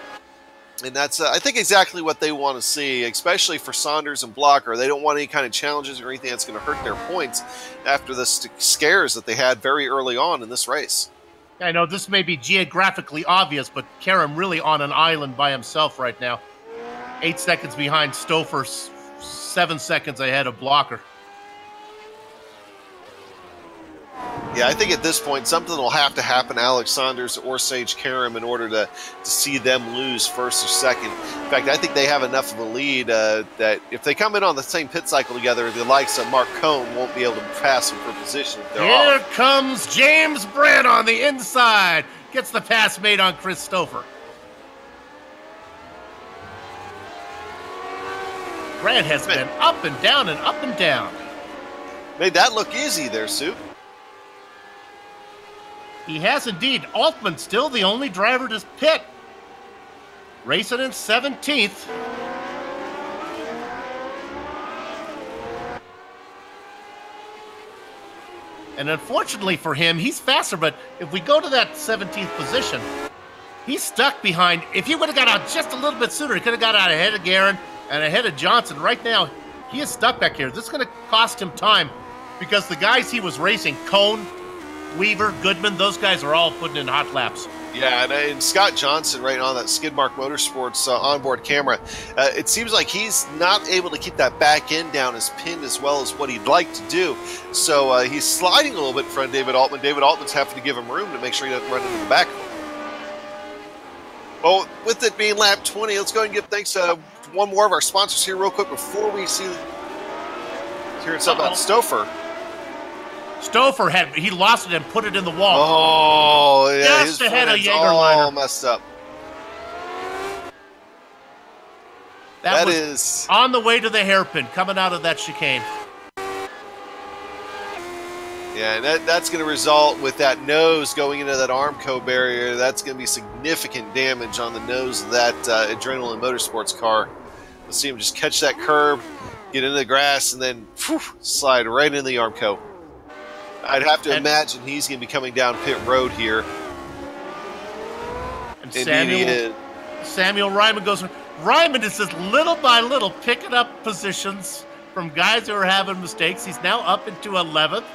And that's, I think, exactly what they want to see, especially for Saunders and Blocker. They don't want any kind of challenges or anything that's going to hurt their points after the scares that they had very early on in this race. I know this may be geographically obvious, but Karam really on an island by himself right now. 8 seconds behind Stouffer, 7 seconds ahead of Blocker. Yeah, I think at this point something will have to happen to Alex Saunders or Sage Karam in order to see them lose first or second. In fact, I think they have enough of a lead that if they come in on the same pit cycle together, the likes of Mark Cohn won't be able to pass them for position. Here comes James Brand on the inside. Gets the pass made on Chris Stouffer. Brand has been up and down and up and down. Made that look easy there, Sue. He has indeed. Altman still the only driver to pit. Racing in 17th. And unfortunately for him, he's faster, but if we go to that 17th position, he's stuck behind. If he would have got out just a little bit sooner, he could have got out ahead of Guerin and ahead of Johnson. Right now, he is stuck back here. This is going to cost him time because the guys he was racing, Cohn, Weaver, Goodman, those guys are all putting in hot laps. Yeah, and Scott Johnson right on that Skidmark Motorsports onboard camera, it seems like he's not able to keep that back end down as pinned as well as what he'd like to do. So he's sliding a little bit in front of David Altman. David Altman's having to give him room to make sure he doesn't run into the back. Well, with it being lap 20, let's go ahead and give thanks to one more of our sponsors here real quick before we see hearing something about Stouffer. Stouffer he lost it and put it in the wall. Oh, yeah. Just ahead of Jägerliner. All messed up. That was is on the way to the hairpin, coming out of that chicane. Yeah, and that's going to result with that nose going into that Armco barrier. That's going to be significant damage on the nose of that Adrenaline Motorsports car. Let's see him just catch that curb, get into the grass, and then slide right into the Armco. I'd have to imagine he's going to be coming down pit road here. And Samuel Ryman goes. Ryman is just little by little picking up positions from guys who are having mistakes. He's now up into 11th.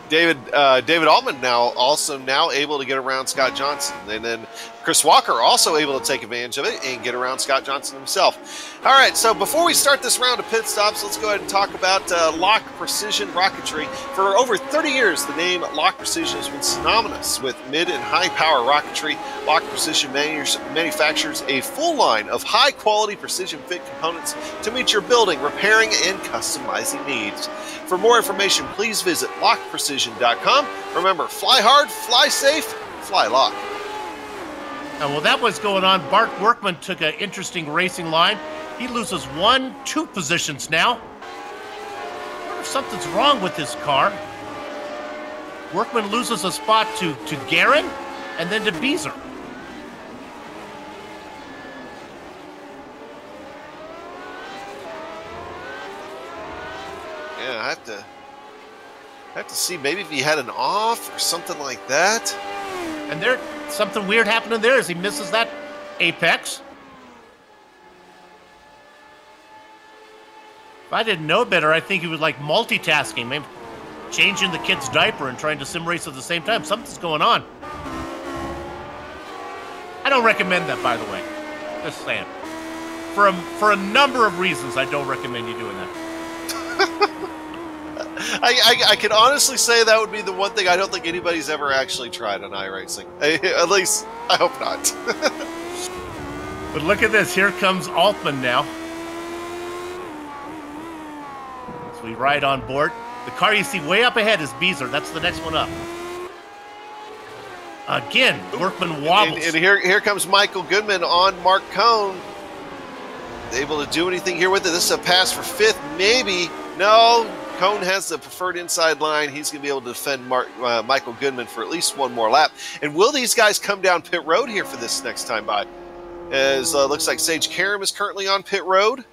David Altman now able to get around Scott Johnson, and then Chris Walker also able to take advantage of it and get around Scott Johnson himself. All right, so before we start this round of pit stops, let's go ahead and talk about Lock Precision Rocketry. For over 30 years, the name Lock Precision has been synonymous with mid and high power rocketry. Lock Precision manufactures a full line of high quality precision fit components to meet your building, repairing, and customizing needs. For more information, please visit lockprecision.com. Remember, fly hard, fly safe, fly lock. Well, that was going on. Bart Workman took an interesting racing line. He loses 2 positions now. I wonder if something's wrong with his car. Workman loses a spot to Guerin and then to Beezer. Yeah, I have to see maybe if he had an off or something like that. And there, something weird happening there as he misses that apex. If I didn't know better, I think he was like multitasking, maybe changing the kid's diaper and trying to sim race at the same time. Something's going on. I don't recommend that, by the way. Just saying. For a number of reasons, I don't recommend you doing that. I can honestly say that would be the one thing I don't think anybody's ever actually tried on iRacing. At least, I hope not. But look at this. Here comes Altman now. As we ride on board. The car you see way up ahead is Beezer. That's the next one up. Again, Workman wobbles. And here comes Michael Goodman on Mark Cohn. Able to do anything here with it. This is a pass for 5th, maybe. No, Cohn has the preferred inside line. He's going to be able to defend Michael Goodman for at least one more lap. And will these guys come down pit road here for this next time by? As looks like Sage Karam is currently on pit road.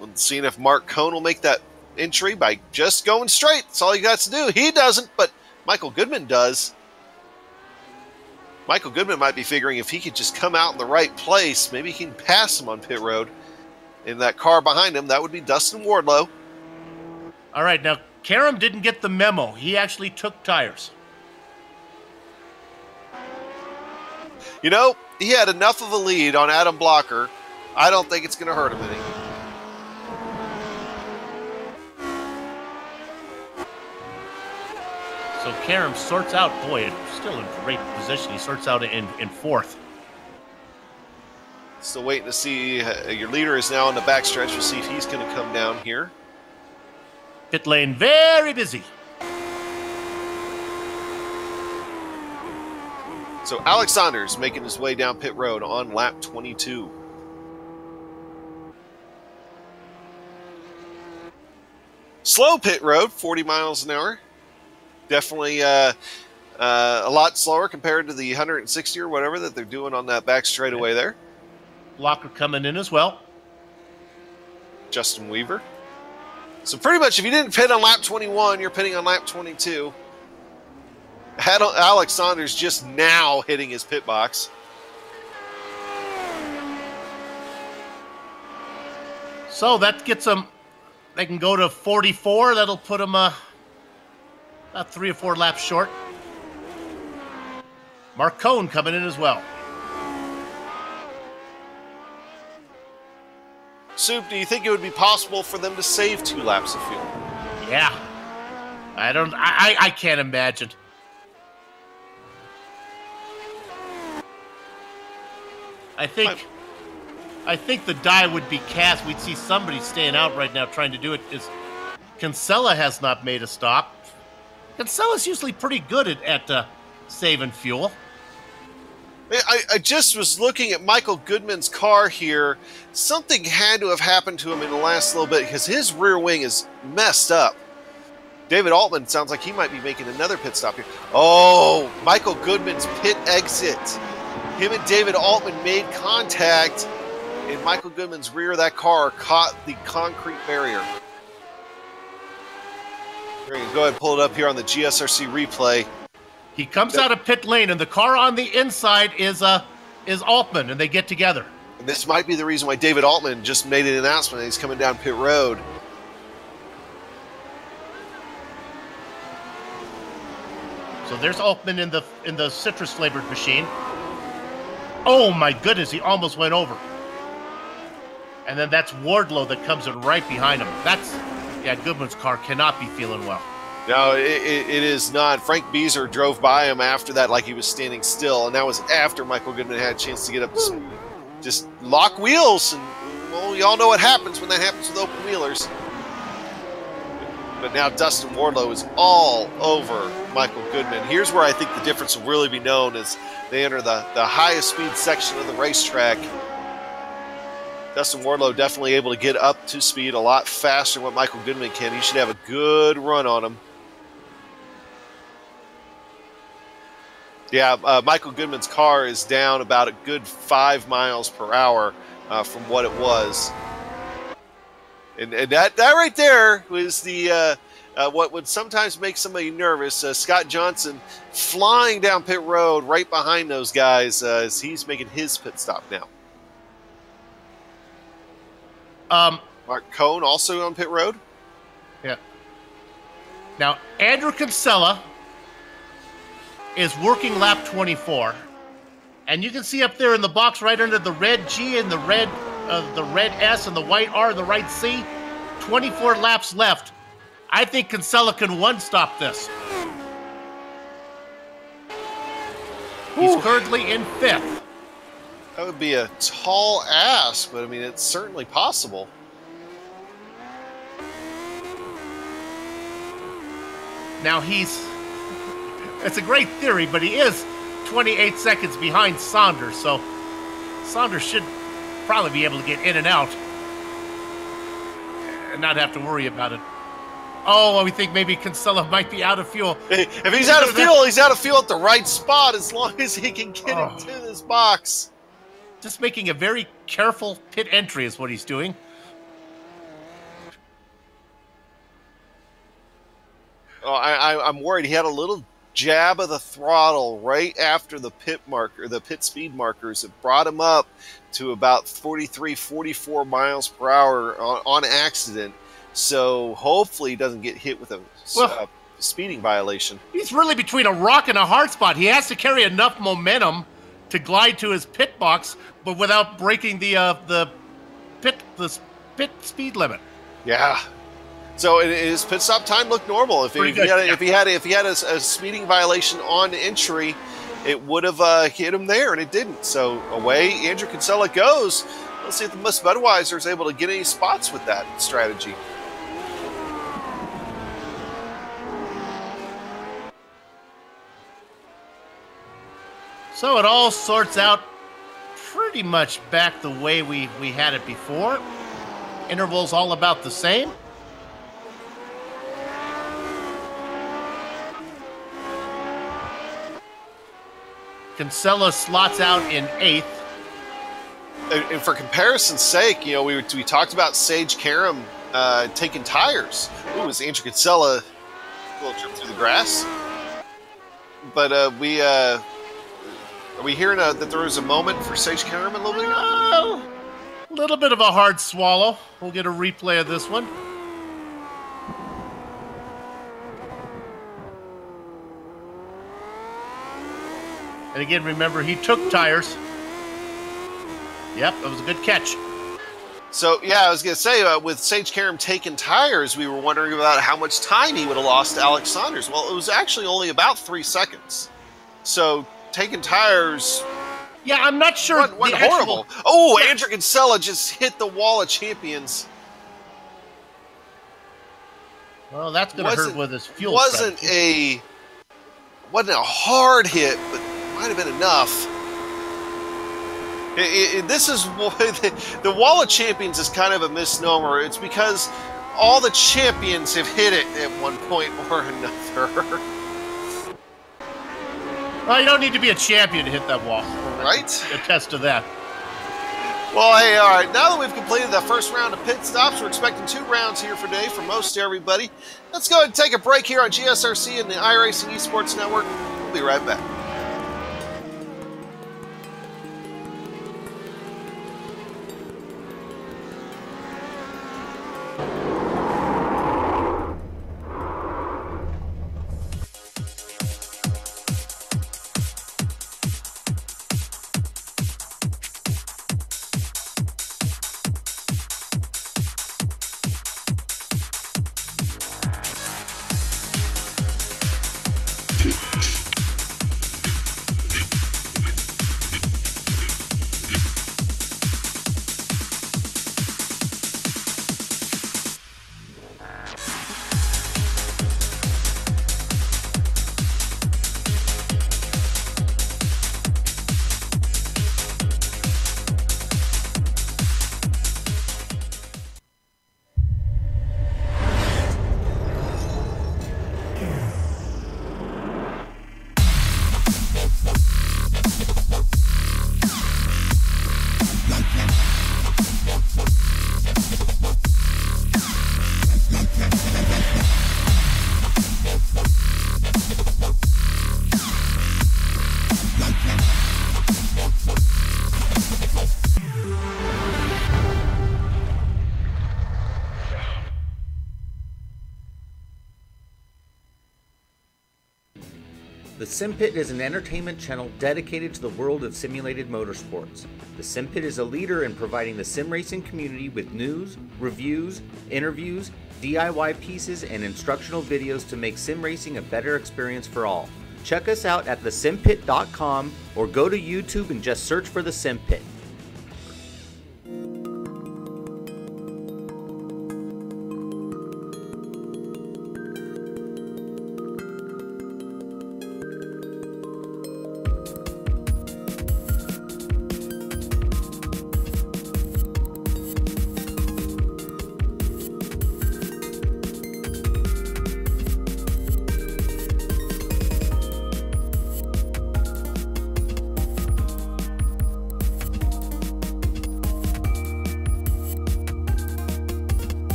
We'll see if Mark Cohn will make that entry by just going straight. That's all he got to do. He doesn't, but Michael Goodman does. Michael Goodman might be figuring if he could just come out in the right place, maybe he can pass him on pit road. In that car behind him, that would be Dustin Wardlow. All right, now, Karam didn't get the memo. He actually took tires. You know, he had enough of a lead on Adam Blocker. I don't think it's going to hurt him any. So Karam sorts out, boy, still in great position. He sorts out in 4th. Still waiting to see. Your leader is now in the backstretch. We'll see if he's going to come down here. Pit lane very busy. So Alex Saunders making his way down pit road on lap 22. Slow pit road, 40 miles an hour. Definitely a lot slower compared to the 160 or whatever that they're doing on that back straightaway there. Blocker coming in as well. Justin Weaver. So pretty much if you didn't pit on lap 21, you're pitting on lap 22. Had Alex Saunders just now hitting his pit box. So that gets them, they can go to 44. That'll put them about 3 or 4 laps short. Mark Cohn coming in as well. Soup, do you think it would be possible for them to save 2 laps of fuel? Yeah. I can't imagine. I think the die would be cast. We'd see somebody staying out right now trying to do it. Kinsella has not made a stop. Kinsella's usually pretty good at saving fuel. I just was looking at Michael Goodman's car here. Something had to have happened to him in the last little bit because his rear wing is messed up. David Altman sounds like he might be making another pit stop here. Oh, Michael Goodman's pit exit. Him and David Altman made contact, and Michael Goodman's rear of that car caught the concrete barrier. We're going to go ahead and pull it up here on the GSRC replay. He comes out of pit lane, and the car on the inside is Altman, and they get together. And this might be the reason why David Altman just made an announcement that he's coming down pit road. So there's Altman in the citrus flavored machine. Oh my goodness, he almost went over. And then that's Wardlow that comes in right behind him. Goodman's car cannot be feeling well. No, it is not. Frank Beazer drove by him after that like he was standing still, and that was after Michael Goodman had a chance to get up to just lock wheels. And, well, y'all know what happens when that happens with open wheelers. But now Dustin Wardlow is all over Michael Goodman. Here's where I think the difference will really be known as they enter the highest speed section of the racetrack. Dustin Wardlow definitely able to get up to speed a lot faster than what Michael Goodman can. He should have a good run on him. Yeah, Michael Goodman's car is down about a good 5 miles per hour from what it was. And that right there was the what would sometimes make somebody nervous. Scott Johnson flying down pit road right behind those guys as he's making his pit stop now. Mark Cohn also on pit road. Yeah. Now, Andrew Kinsella is working lap 24. And you can see up there in the box right under the red G and the red S and the white R and the right C, 24 laps left. I think Kinsella can one-stop this. He's currently in 5th. That would be a tall ask, but I mean, it's certainly possible. Now he's It's a great theory, but he is 28 seconds behind Saunders, so Saunders should probably be able to get in and out and not have to worry about it. Oh, we think maybe Kinsella might be out of fuel. If he's out of fuel, he's out of fuel at the right spot as long as he can get into this box. Just making a very careful pit entry is what he's doing. Oh, I'm worried. He had a little jab of the throttle right after the pit speed markers. It brought him up to about 43, 44 miles per hour on accident. So hopefully he doesn't get hit with a speeding violation. He's really between a rock and a hard spot. He has to carry enough momentum to glide to his pit box, but without breaking the pit speed limit. Yeah. So his pit stop time looked normal. If he had a speeding violation on entry, it would have hit him there, and it didn't. So away Andrew Kinsella goes. Let's see if the Miss Budweiser is able to get any spots with that strategy. So it all sorts out pretty much back the way we had it before. Intervals all about the same. Kinsella slots out in 8th. And for comparison's sake, you know, we talked about Sage Karam taking tires. Ooh, was Andrew Kinsella a little trip through the grass? But are we hearing that there was a moment for Sage Karam a little bit ago? A little bit of a hard swallow. We'll get a replay of this one. And again, remember, he took tires. Yep, that was a good catch. So, yeah, I was going to say, with Sage Karam taking tires, we were wondering about how much time he would have lost to Alex Saunders. Well, it was actually only about 3 seconds. So, taking tires... Yeah, I'm not sure. Wasn't horrible. Oh, Andrew Kinsella just hit the wall of champions. Well, that's going to hurt with his fuel. Wasn't a hard hit, but might have been enough. This is the wall of champions is kind of a misnomer. It's because all the champions have hit it at one point or another. Well, you don't need to be a champion to hit that wall. Right? Attest to that. Well, hey, all right. Now that we've completed that first round of pit stops, we're expecting 2 rounds here for today for most everybody. Let's go ahead and take a break here on GSRC and the iRacing Esports Network. We'll be right back. The SimPit is an entertainment channel dedicated to the world of simulated motorsports. The SimPit is a leader in providing the sim racing community with news, reviews, interviews, DIY pieces, and instructional videos to make sim racing a better experience for all. Check us out at thesimpit.com or go to YouTube and just search for the SimPit.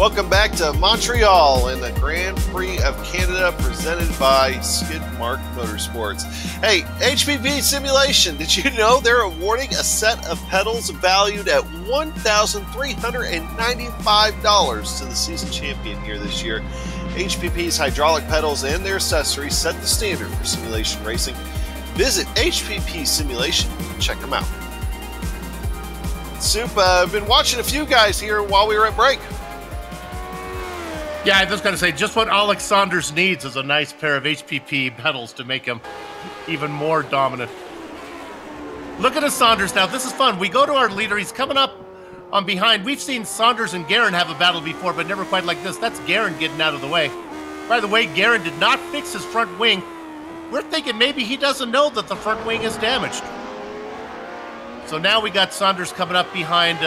Welcome back to Montreal in the Grand Prix of Canada presented by Skidmark Motorsports. Hey, HPP Simulation, did you know they're awarding a set of pedals valued at $1,395 to the season champion here this year? HPP's hydraulic pedals and their accessories set the standard for simulation racing. Visit HPP Simulation and check them out. Soup, I've been watching a few guys here while we were at break. Yeah, I just got to say, just what Alex Saunders needs is a nice pair of HPP pedals to make him even more dominant. Look at us, Saunders. Now, this is fun. We go to our leader. He's coming up on behind. We've seen Saunders and Guerin have a battle before, but never quite like this. That's Guerin getting out of the way. By the way, Guerin did not fix his front wing. We're thinking maybe he doesn't know that the front wing is damaged. So now we got Saunders coming up behind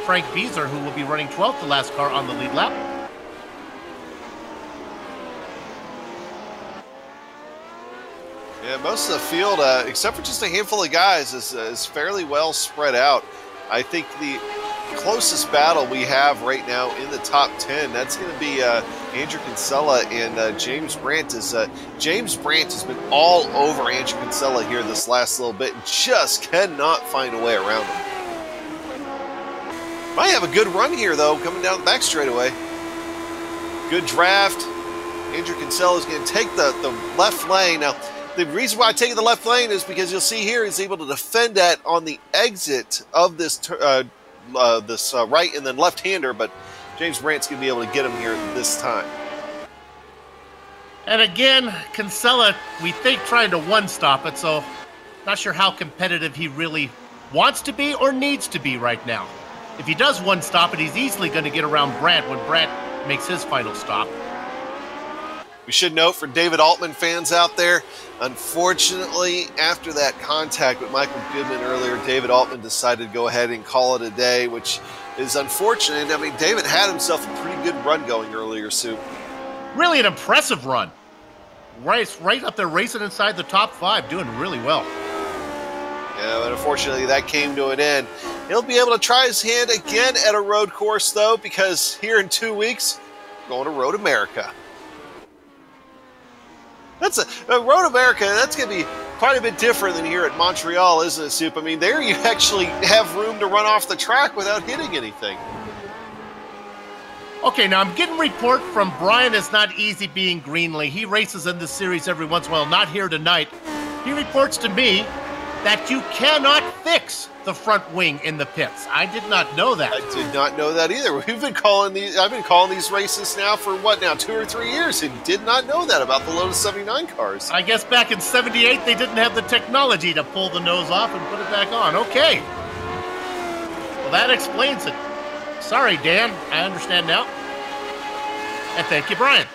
Frank Beezer, who will be running 12th, the last car on the lead lap. Yeah, most of the field, except for just a handful of guys, is fairly well spread out. I think the closest battle we have right now in the top 10, that's going to be Andrew Kinsella and James Brandt. James Brandt has been all over Andrew Kinsella here this last little bit and just cannot find a way around him. Might have a good run here, though, coming down the back straightaway. Good draft. Andrew Kinsella is going to take the left lane. Now, the reason why I take the left lane is because you'll see here he's able to defend that on the exit of this right and then left-hander, but James Brandt's going to be able to get him here this time. And again, Kinsella, we think, trying to one-stop it, so not sure how competitive he really wants to be or needs to be right now. If he does one-stop it, he's easily going to get around Brandt when Brandt makes his final stop. We should note for David Altman fans out there, unfortunately, after that contact with Michael Goodman earlier, David Altman decided to go ahead and call it a day, which is unfortunate. I mean, David had himself a pretty good run going earlier, Sue. Really an impressive run. Right up there, racing inside the top 5, doing really well. Yeah, but unfortunately, that came to an end. He'll be able to try his hand again at a road course, though, because here in 2 weeks, going to Road America. That's a Road America. That's going to be quite a bit different than here at Montreal, isn't it, Soup? I mean, there you actually have room to run off the track without hitting anything. Okay, now I'm getting a report from Brian. It's not easy being Greenlee. He races in this series every once in a while, not here tonight. He reports to me that you cannot fix the front wing in the pits. I did not know that. I did not know that either. We've been calling these. I've been calling these races now for what now, 2 or 3 years, and did not know that about the Lotus 79 cars. I guess back in '78 they didn't have the technology to pull the nose off and put it back on. Okay. Well, that explains it. Sorry, Dan. I understand now. And thank you, Brian.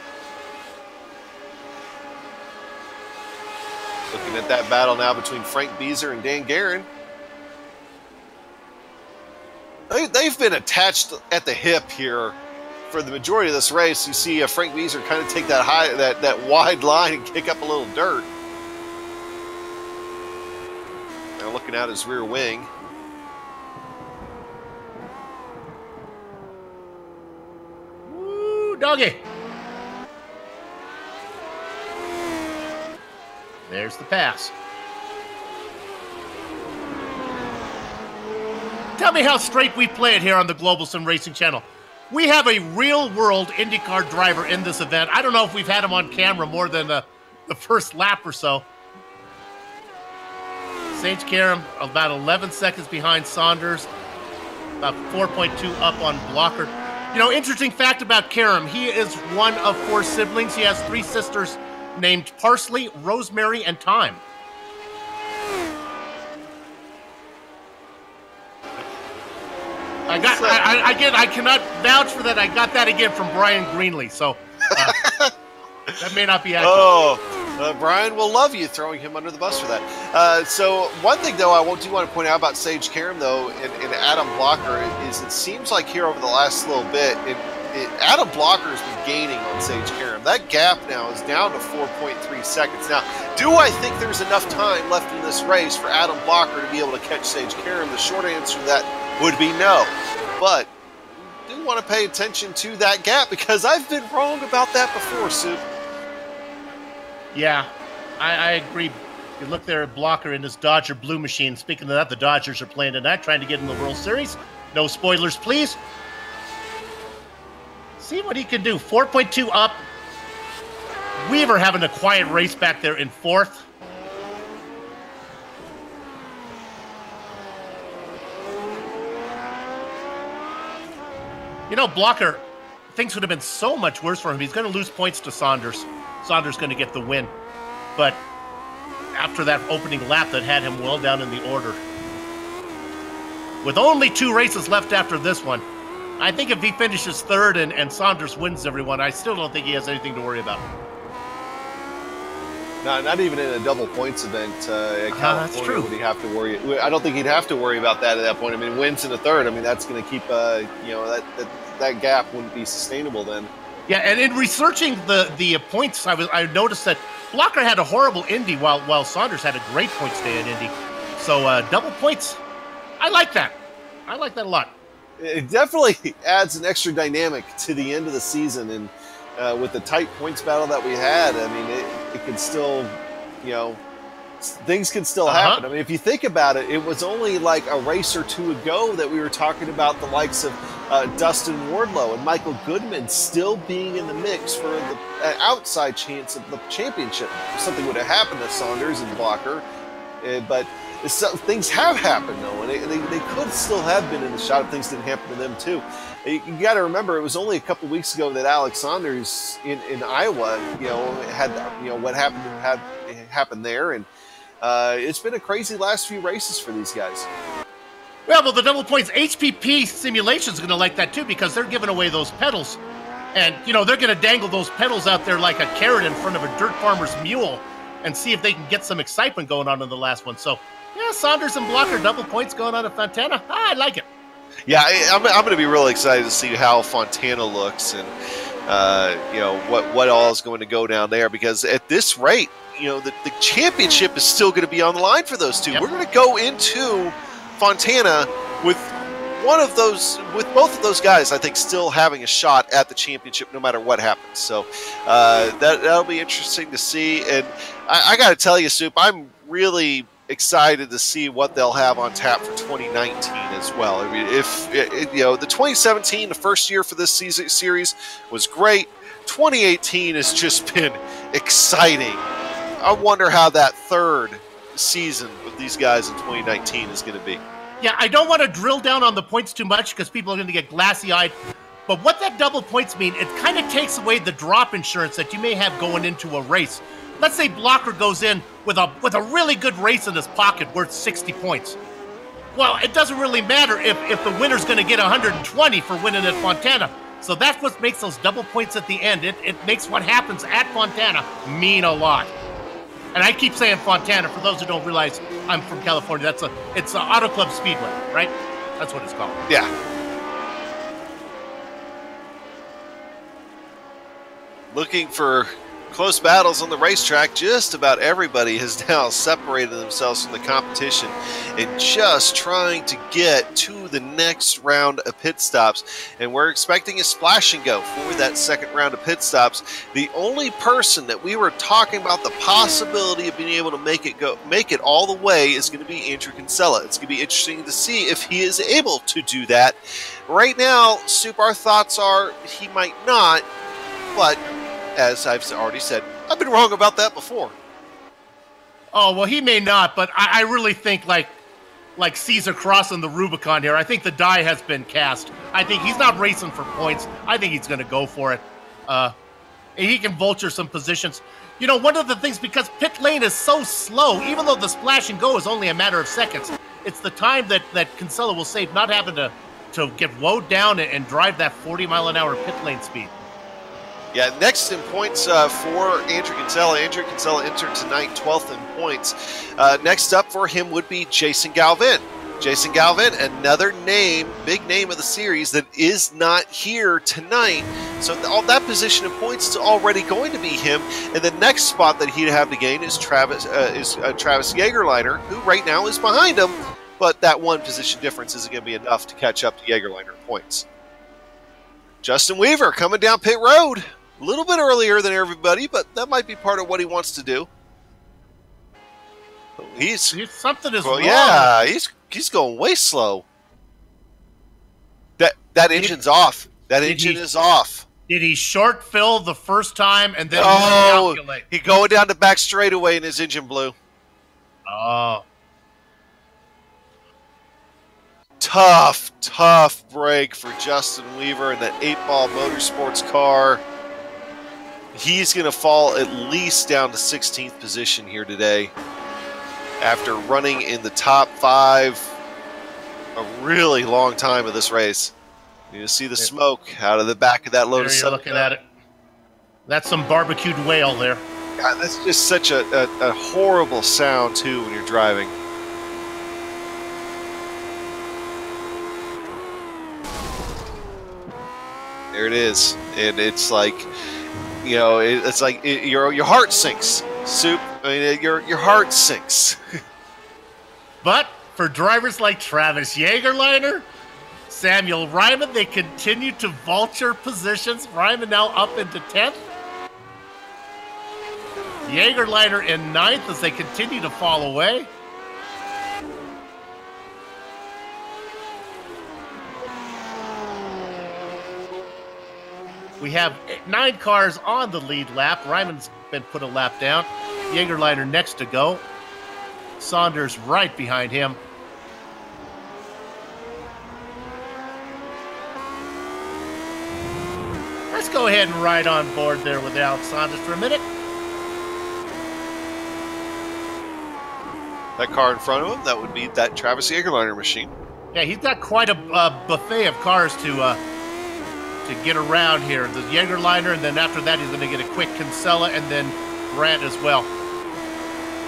Looking at that battle now between Frank Beezer and Dan Guerin. They've been attached at the hip here for the majority of this race. You see Frank Beezer kind of take that wide line and kick up a little dirt. Now looking at his rear wing. Woo, doggy. There's the pass. Tell me how straight we play it here on the Global SimRacing Channel. We have a real-world IndyCar driver in this event. I don't know if we've had him on camera more than the first lap or so. Sage Karam about 11 seconds behind Saunders, about 4.2 up on Blocker. You know, interesting fact about Karam, he is one of 4 siblings. He has 3 sisters named Parsley, Rosemary, and Thyme. I cannot vouch for that. I got that again from Brian Greenlee, so that may not be accurate. Oh, Brian will love you throwing him under the bus for that. So one thing, though, I do want to point out about Sage Karam, though, and Adam Blocker, is it seems like here over the last little bit, Adam Blocker has been gaining on Sage Karam. That gap now is down to 4.3 seconds. Now, do I think there's enough time left in this race for Adam Blocker to be able to catch Sage Karam? The short answer to that would be no. But do want to pay attention to that gap because I've been wrong about that before, Sue. Yeah, I agree. You look there at Blocker in his Dodger Blue Machine. Speaking of that, the Dodgers are playing tonight, trying to get in the World Series. No spoilers, please. See what he can do. 4.2 up. Weaver having a quiet race back there in fourth. You know, Blocker, things would have been so much worse for him. He's going to lose points to Saunders. Saunders going to get the win. But after that opening lap that had him well down in the order. With only 2 races left after this one, I think if he finishes third and Saunders wins everyone, I still don't think he has anything to worry about. No, not even in a double points event at California that's true. would he have to worry. I don't think he'd have to worry about that at that point. I mean, wins in the third. I mean, that's going to keep you know, that gap wouldn't be sustainable then. Yeah, and in researching the points, I noticed that Blocker had a horrible Indy while Saunders had a great points day at Indy. So double points, I like that. I like that a lot. It definitely adds an extra dynamic to the end of the season, and with the tight points battle that we had, I mean, it could still, you know, things can still happen. I mean, if you think about it, it was only like a race or two ago that we were talking about the likes of Dustin Wardlow and Michael Goodman still being in the mix for the outside chance of the championship. If something would have happened to Saunders and Blocker, but things have happened though, and they could still have been in the shot if things didn't happen to them too. You got to remember, it was only a couple weeks ago that Alex Saunders in Iowa, you know, had, you know, what happened there, and it's been a crazy last few races for these guys. Well, the double points HPP simulation is going to like that too, because they're giving away those pedals, and you know they're going to dangle those pedals out there like a carrot in front of a dirt farmer's mule, and see if they can get some excitement going on in the last one. So, yeah, Saunders and Blocker double points going on at Fontana. I like it. Yeah, I'm going to be really excited to see how Fontana looks, and you know what all is going to go down there, because at this rate, you know, the championship is still going to be on the line for those two. Yep. We're going to go into Fontana with both of those guys, I think, still having a shot at the championship no matter what happens. So that'll be interesting to see. And I got to tell you, Soup, I'm really excited to see what they'll have on tap for 2019 as well. I mean, you know, the 2017, the first year for this series was great. 2018 has just been exciting. I wonder how that third season with these guys in 2019 is going to be. Yeah, I don't want to drill down on the points too much because people are going to get glassy-eyed. But what that double points mean, it kind of takes away the drop insurance that you may have going into a race. Let's say Blocker goes in with a really good race in his pocket worth 60 points. Well, it doesn't really matter if the winner's going to get 120 for winning at Fontana. So that's what makes those double points at the end. It makes what happens at Fontana mean a lot. And I keep saying Fontana, for those who don't realize I'm from California, it's an Auto Club Speedway, right? That's what it's called. Yeah. Looking for close battles on the racetrack. Just about everybody has now separated themselves from the competition and just trying to get to the next round of pit stops. And we're expecting a splash and go for that second round of pit stops. The only person that we were talking about the possibility of being able to make it all the way is going to be Andrew Kinsella. It's going to be interesting to see if he is able to do that. Right now, Soup, our thoughts are he might not, but as I've already said, I've been wrong about that before. Oh, well, he may not, but I really think like Caesar crossing the Rubicon here. I think the die has been cast. I think he's not racing for points. I think he's going to go for it. And he can vulture some positions. You know, one of the things, because pit lane is so slow, even though the splash and go is only a matter of seconds, it's the time that Kinsella will save not having to get woed down and drive that 40-mile-an-hour pit lane speed. Yeah, next in points for Andrew Kinsella. Andrew Kinsella entered tonight 12th in points. Next up for him would be Jason Galvin. Jason Galvin, another name, big name of the series that is not here tonight. So all that position of points is already going to be him. And the next spot that he'd have to gain is Travis Jaegerleiner, who right now is behind him. But that one position difference isn't going to be enough to catch up to Jaegerleiner in points. Justin Weaver coming down pit road. A little bit earlier than everybody, but that might be part of what he wants to do. Something is wrong. Yeah, he's going way slow. That engine's off. That engine is off. Did he short fill the first time and then calculate? He going down the back straightaway and his engine blew. Oh. Tough break for Justin Weaver in that 8-ball Motorsports car. He's going to fall at least down to 16th position here today after running in the top 5 a really long time of this race. You see the smoke out of the back of that Lotus. There you're looking at it. That's some barbecued whale there. God, that's just such a horrible sound, too, when you're driving. There it is. And it's like, you know, it's like your heart sinks. Soup. I mean, your heart sinks. But for drivers like Travis Jägerleiner, Samuel Ryman, they continue to vulture positions. Ryman now up into 10th. Jägerleiner in 9th as they continue to fall away. We have 9 cars on the lead lap. Ryman's been put a lap down. Jägerleiner next to go. Saunders right behind him. Let's go ahead and ride on board there with Alex Saunders for a minute. That car in front of him, that would be that Travis Jägerleiner machine. Yeah, he's got quite a buffet of cars to get around here. The Jägerleiner, and then after that, he's going to get a quick Kinsella and then Grant as well.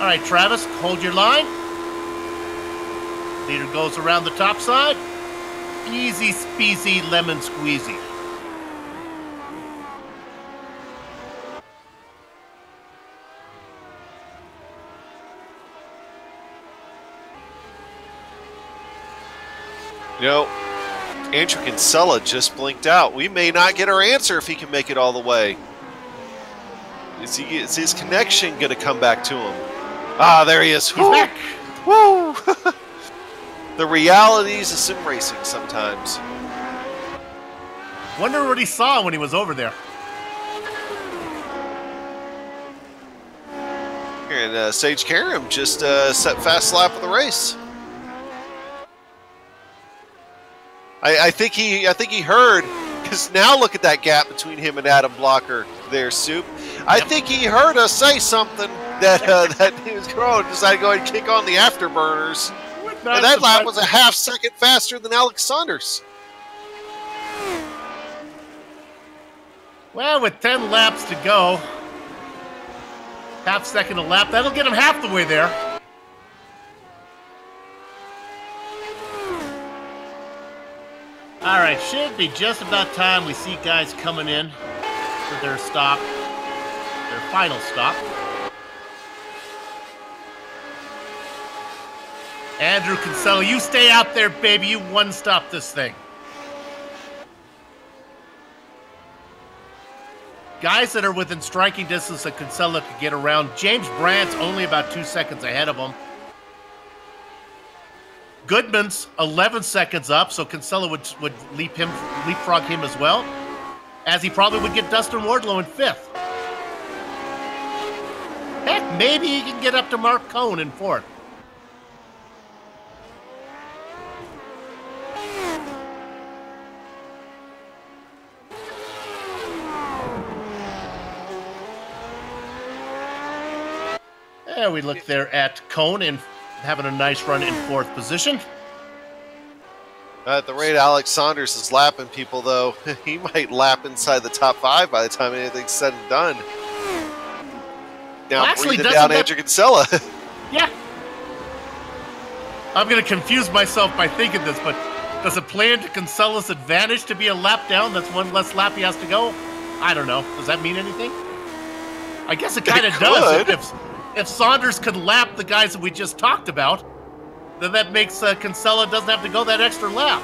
All right, Travis, hold your line. Leader goes around the top side. Easy speasy lemon squeezy. You know, Andrew Kinsella just blinked out. We may not get our answer if he can make it all the way. Is his connection going to come back to him? Ah, there he is. He's back. Woo! The realities of sim racing sometimes. Wonder what he saw when he was over there. And Sage Karam just set fast lap of the race. I think he heard, because now look at that gap between him and Adam Blocker there, Soup. I think he heard us say something that he was going to decide to go ahead and kick on the afterburners. And that lap was a half second faster than Alex Saunders. Well, with 10 laps to go, half second a lap, that'll get him half the way there. All right, should be just about time we see guys coming in for their stop, their final stop. Andrew Kinsella, you stay out there, baby. You one-stop this thing. Guys that are within striking distance that Kinsella could get around. James Brandt's only about 2 seconds ahead of him. Goodman's 11 seconds up, so Kinsella would leapfrog him as well, as he probably would get Dustin Wardlow in 5th. Heck, maybe he can get up to Mark Cohn in 4th. There we look there at Cohn and having a nice run in 4th position. At the rate Alex Saunders is lapping people, though, he might lap inside the top 5 by the time anything's said and done. Now breathing down Andrew Kinsella. Yeah. I'm going to confuse myself by thinking this, but does it play into Kinsella's advantage to be a lap down? That's one less lap he has to go? I don't know. Does that mean anything? I guess it kind of does. If Saunders could lap the guys that we just talked about, then that makes Kinsella doesn't have to go that extra lap.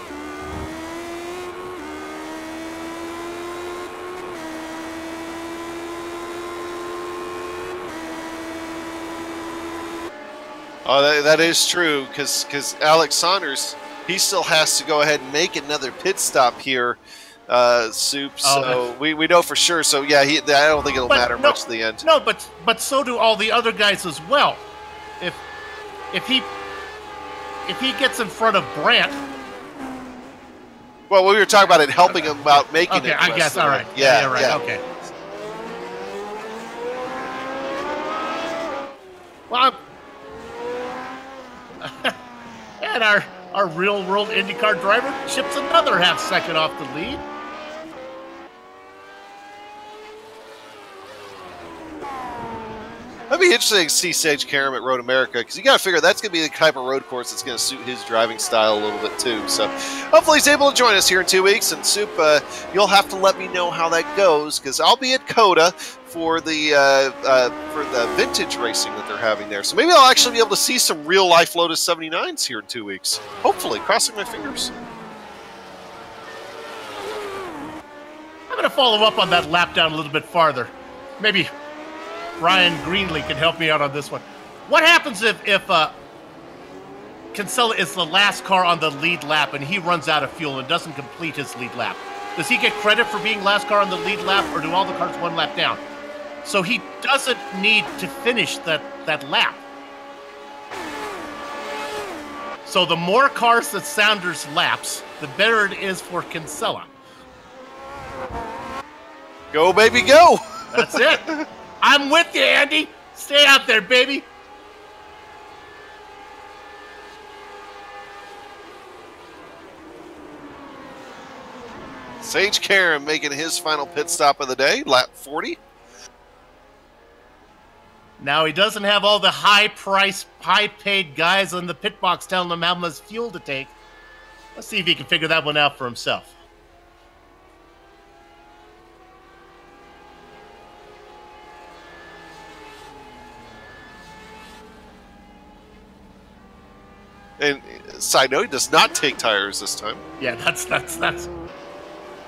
Oh, that is true, because Alex Saunders, he still has to go ahead and make another pit stop here, Soup. So we know for sure. So yeah, I don't think it'll matter much to the end. No, but so do all the other guys as well. If he gets in front of Brandt. Well, we were talking about it helping him out making it. Okay, I guess. All right. Yeah, right. Yeah. Okay. Well, and our real-world IndyCar driver chips another half second off the lead. That'd be interesting to see Sage Karam at Road America, because you got to figure that's going to be the type of road course that's going to suit his driving style a little bit too. So hopefully he's able to join us here in 2 weeks. And Soup, you'll have to let me know how that goes, because I'll be at COTA for the vintage racing that they're having there. So maybe I'll actually be able to see some real life Lotus 79s here in 2 weeks. Hopefully, crossing my fingers. I'm going to follow up on that lap down a little bit farther. Maybe Brian Greenlee can help me out on this one. What happens if Kinsella is the last car on the lead lap and he runs out of fuel and doesn't complete his lead lap? Does he get credit for being last car on the lead lap, or do all the cars one lap down? So he doesn't need to finish that lap. So the more cars that Saunders laps, the better it is for Kinsella. Go, baby, go! That's it. I'm with you, Andy. Stay out there, baby. Sage Karam making his final pit stop of the day, lap 40. Now he doesn't have all the high-priced, high-paid guys in the pit box telling him how much fuel to take. Let's see if he can figure that one out for himself. And side note, he does not take tires this time. Yeah, that's.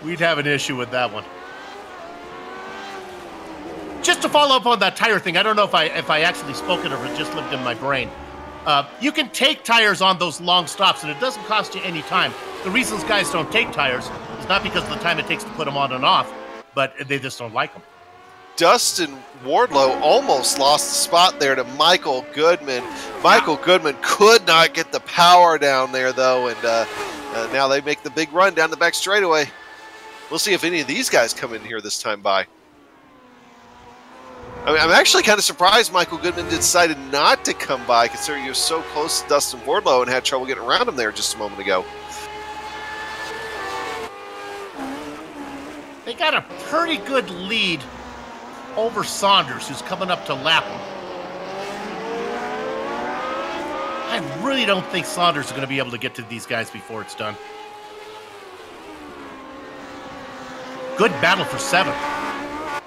We'd have an issue with that one. Just to follow up on that tire thing, I don't know if I actually spoke it or it just lived in my brain. You can take tires on those long stops, and it doesn't cost you any time. The reasons guys don't take tires is not because of the time it takes to put them on and off, but they just don't like them. Dustin Wardlow almost lost the spot there to Michael Goodman. Michael Goodman could not get the power down there, though, and now they make the big run down the back straightaway. We'll see if any of these guys come in here this time by. I mean, I'm actually kind of surprised Michael Goodman decided not to come by, considering he was so close to Dustin Wardlow and had trouble getting around him there just a moment ago. They got a pretty good lead over Saunders, who's coming up to lap him. I really don't think Saunders is going to be able to get to these guys before it's done. Good battle for 7th.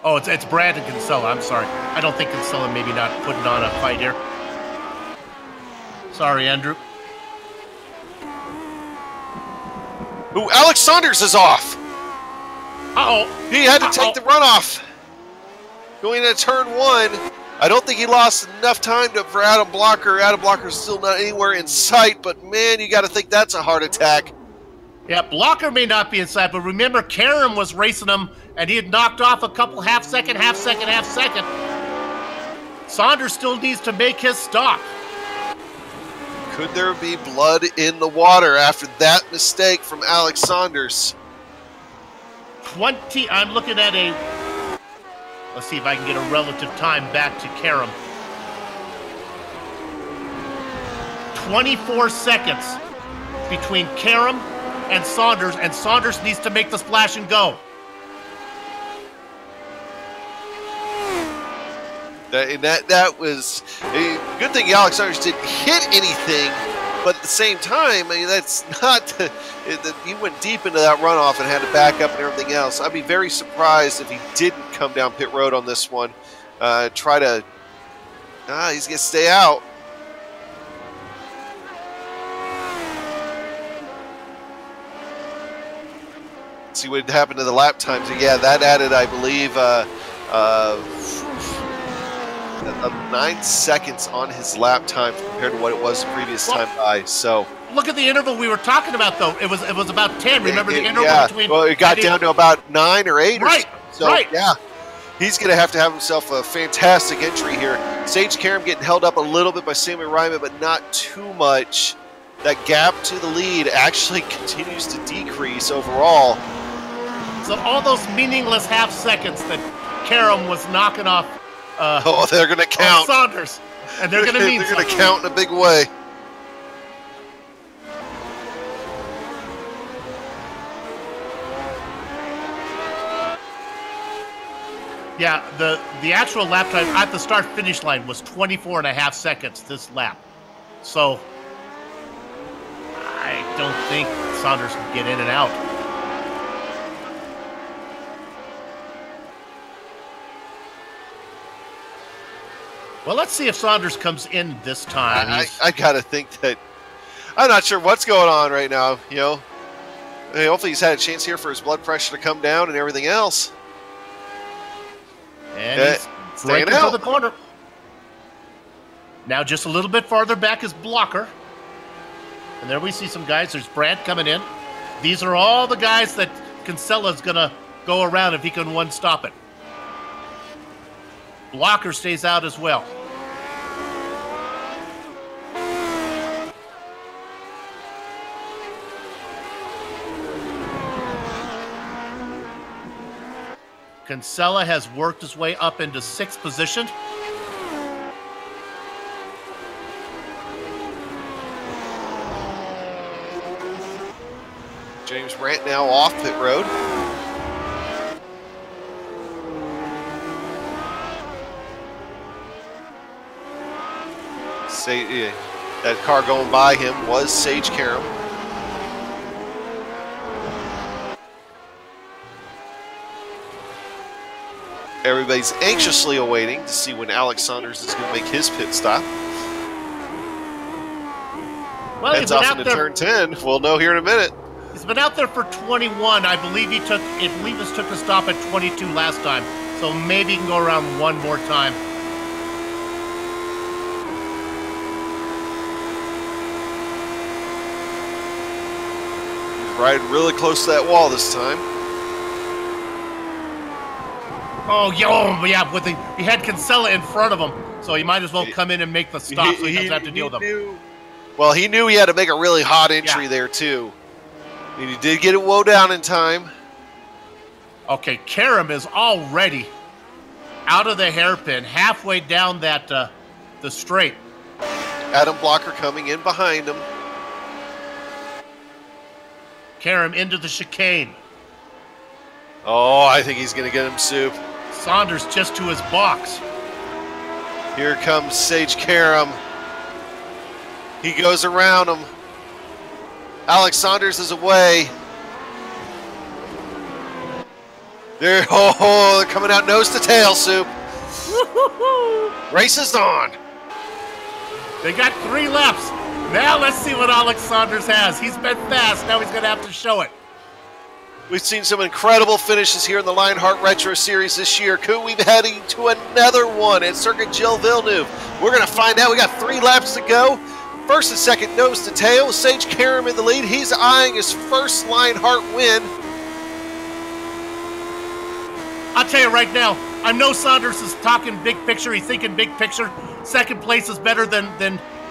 Oh, it's Brad and Kinsella. I'm sorry. I don't think Kinsella maybe not putting on a fight here. Sorry, Andrew. Ooh, Alex Saunders is off. Uh-oh. He had to take the runoff. Going into turn 1. I don't think he lost enough time for Adam Blocker. Adam Blocker's still not anywhere in sight, but man, you got to think that's a heart attack. Yeah, Blocker may not be inside, but remember, Karam was racing him, and he had knocked off a couple half second. Saunders still needs to make his stop. Could there be blood in the water after that mistake from Alex Saunders? I'm looking at a... Let's see if I can get a relative time back to Karam. 24 seconds between Karam and Saunders needs to make the splash and go. That was a good thing Alex Saunders didn't hit anything, but at the same time, I mean, that's not... He went deep into that runoff and had to back up and everything else. I'd be very surprised if he didn't come down pit road on this one. He's going to stay out. See what happened to the lap times. Yeah, that added, I believe, 9 seconds on his lap time compared to what it was the previous time by. So look at the interval we were talking about, though. It was about 10. Remember the interval between? Well, it got down to about 9 or 8. Right. Yeah, he's going to have himself a fantastic entry here. Sage Karam getting held up a little bit by Sammy Ryman, but not too much. That gap to the lead actually continues to decrease overall. So all those meaningless half seconds that Karam was knocking off. They're going to count. Saunders, and they're going to mean They're going to count in a big way. Yeah, the actual lap time at the start-finish line was 24.5 seconds this lap. So I don't think Saunders can get in and out. Well, let's see if Saunders comes in this time. I got to think that I'm not sure what's going on right now. You know, hopefully he's had a chance here for his blood pressure to come down and everything else. And he's right into the corner. Now just a little bit farther back is Blocker. And there we see some guys. There's Brandt coming in. These are all the guys that Kinsella's going to go around if he can one-stop it. Blocker stays out as well. Kinsella has worked his way up into 6th position. James Brandt now off pit road. That car going by him was Sage Karam. Everybody's anxiously awaiting to see when Alex Saunders is going to make his pit stop. Well, heads off into turn 10. We'll know here in a minute. He's been out there for 21. I believe he took a stop at 22 last time. So maybe he can go around one more time. He's riding really close to that wall this time. Oh yeah, he had Kinsella in front of him, so he might as well come in and make the stop so he doesn't have to deal with them. Well, he knew he had to make a really hot entry there, too. And he did get it woe down in time. Okay, Karam is already out of the hairpin, halfway down that the straight. Adam Blocker coming in behind him. Karam into the chicane. Oh, I think he's going to get him soup. Saunders just to his box. Here comes Sage Karam. He goes around him. Alex Saunders is away. They're coming out nose to tail, soup. Race is on. They got 3 laps. Now let's see what Alex Saunders has. He's been fast. Now he's going to have to show it. We've seen some incredible finishes here in the Lionheart Retro Series this year. Could we be heading to another one at Circuit Gilles Villeneuve? We're going to find out. We got 3 laps to go. First and second nose to tail. Sage Karam in the lead. He's eyeing his first Lionheart win. I'll tell you right now, I know Saunders is talking big picture. He's thinking big picture. Second place is better than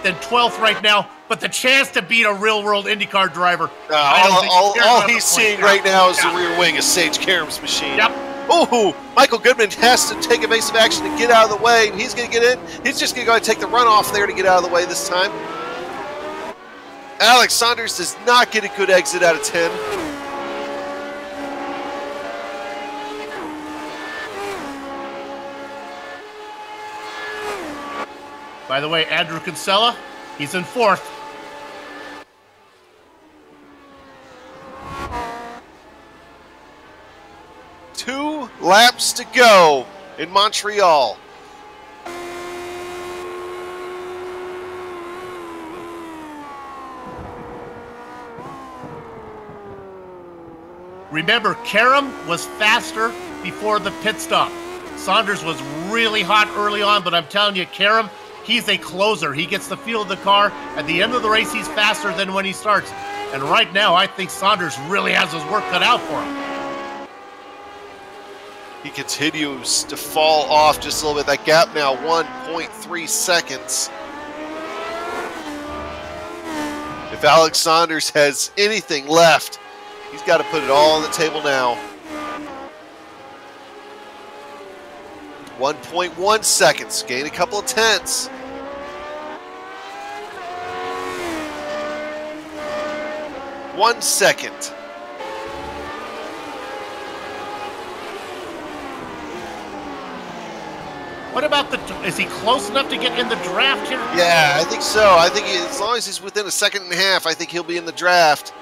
12th right now. But the chance to beat a real-world IndyCar driver, all he's seeing right now is the rear wing of Sage Karam's machine. Yep. Oh, Michael Goodman has to take evasive action to get out of the way. He's going to get in. He's just going to go and take the runoff there to get out of the way this time. Alex Saunders does not get a good exit out of 10. By the way, Andrew Kinsella, he's in 4th. Two laps to go in Montreal. Remember, Karam was faster before the pit stop. Saunders was really hot early on, but I'm telling you, Karam, he's a closer. He gets the feel of the car. At the end of the race, he's faster than when he starts. And right now, I think Saunders really has his work cut out for him. He continues to fall off just a little bit. That gap now, 1.3 seconds. If Alex Saunders has anything left, he's got to put it all on the table now. 1.1 seconds, gain a couple of tenths. One second. What about is he close enough to get in the draft here? Yeah, I think so. I think as long as he's within a second and a half, I think he'll be in the draft.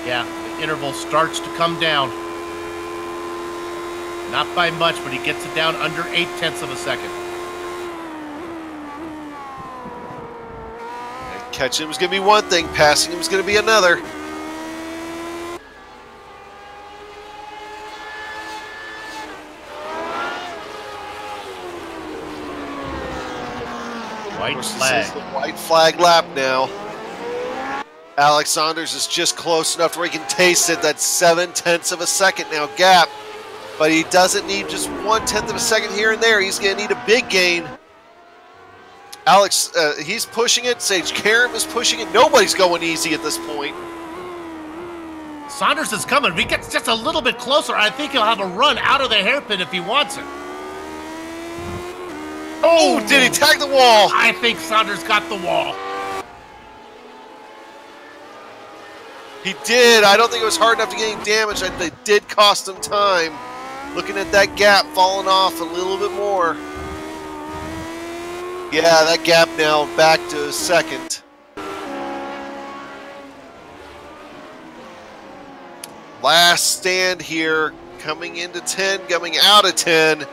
Yeah, the interval starts to come down. Not by much, but he gets it down under 0.8 of a second. Catching him is going to be one thing, passing him is going to be another. White flag. This is the white flag lap now. Alex Saunders is just close enough where he can taste it. That's 0.7 of a second now gap. But he doesn't need just 1/10 of a second here and there. He's going to need a big gain. Alex, he's pushing it. Sage Karam is pushing it. Nobody's going easy at this point. Saunders is coming. If he gets just a little bit closer, I think he'll have a run out of the hairpin if he wants it. Oh, did he tag the wall? I think Saunders got the wall. He did. I don't think it was hard enough to get any damage. It did cost him time. Looking at that gap falling off a little bit more. Yeah, that gap now back to a second. Last stand here, coming into 10, coming out of 10.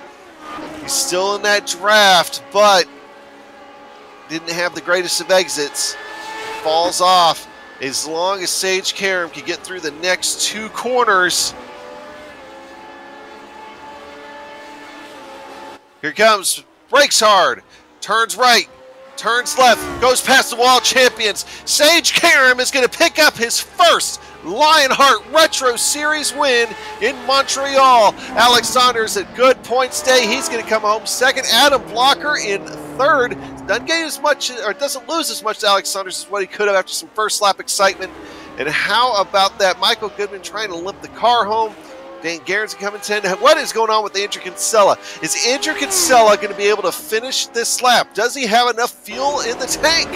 He's still in that draft, but didn't have the greatest of exits. Falls off. As long as Sage Karam can get through the next two corners. Here comes, brakes hard, turns right, turns left, goes past the wall, champions. Sage Karam is going to pick up his first Lionheart Retro Series win in Montreal. Alex Saunders at good points day. He's going to come home second. Adam Blocker in third. Doesn't gain as much, or doesn't lose as much to Alex Saunders as what he could have after some first lap excitement. And how about that? Michael Goodman trying to limp the car home. Dan Garrett's coming 10. What is going on with Andrew Kinsella? Is Andrew Kinsella going to be able to finish this lap? Does he have enough fuel in the tank?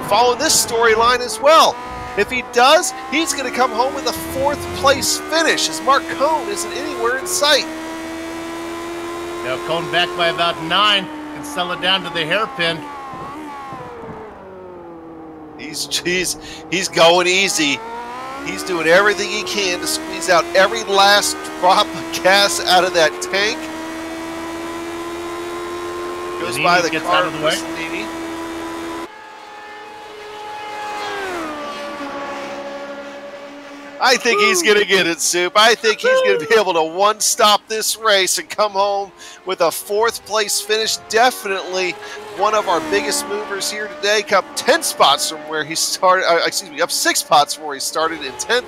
Following this storyline as well. If he does, he's going to come home with a 4th place finish, as Mark Cohn isn't anywhere in sight. Now Cohn back by about 9. Kinsella down to the hairpin. He's going easy. He's doing everything he can to squeeze out every last drop of gas out of that tank. Goes by the car out of the way. I think he's going to get it, Soup. I think he's going to be able to one-stop this race and come home with a 4th place finish. Definitely one of our biggest movers here today. Up 10 spots from where he started, up 6 spots from where he started in 10th.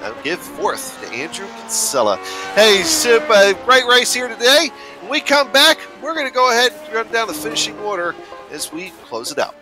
I'll give 4th to Andrew Kinsella. Hey, Soup, a great race here today. When we come back, we're going to go ahead and run down the finishing order as we close it out.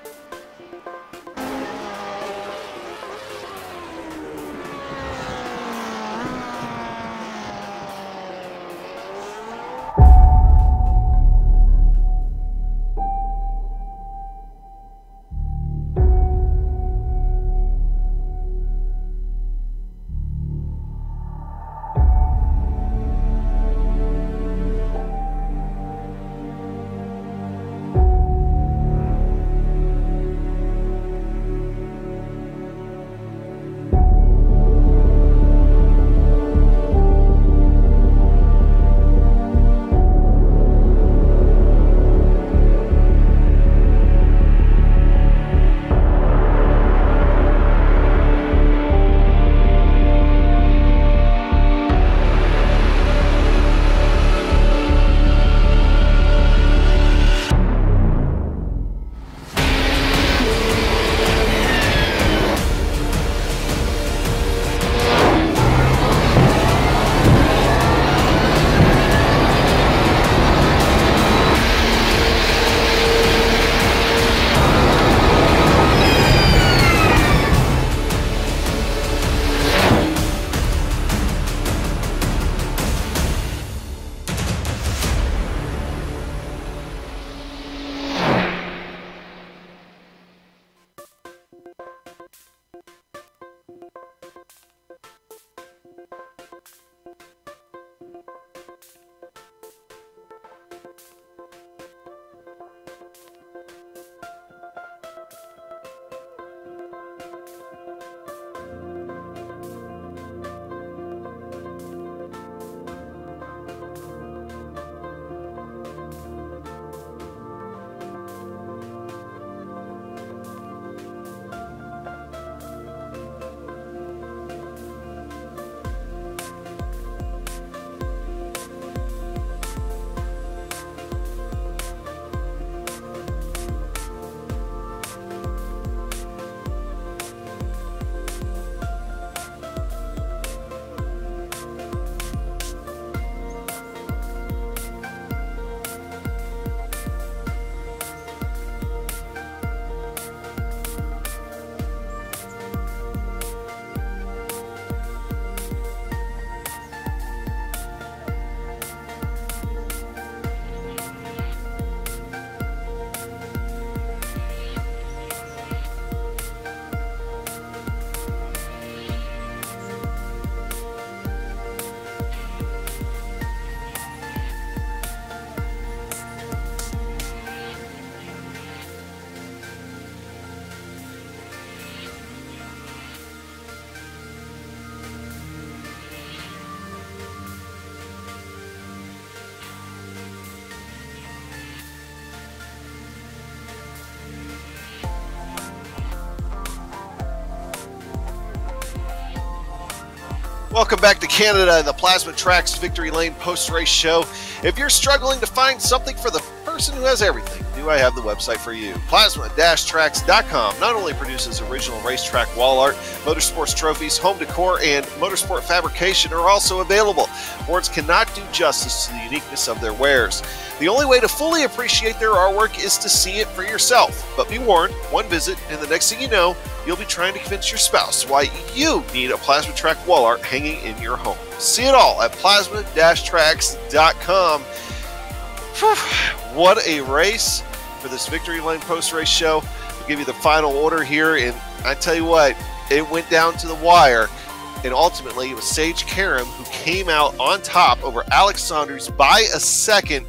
Welcome back to Canada and the Plasma Tracks Victory Lane post-race show. If you're struggling to find something for the person who has everything, do I have the website for you. Plasma-Tracks.com not only produces original racetrack wall art, motorsports trophies, home decor, and motorsport fabrication are also available. Words cannot do justice to the uniqueness of their wares. The only way to fully appreciate their artwork is to see it for yourself. But be warned, one visit and the next thing you know, you'll be trying to convince your spouse why you need a Plasma Track wall art hanging in your home. See it all at plasma-tracks.com. What a race for this Victory Lane post-race show. I'll give you the final order here, and I tell you what, it went down to the wire, and ultimately it was Sage Karam who came out on top over Alex Saunders by a second,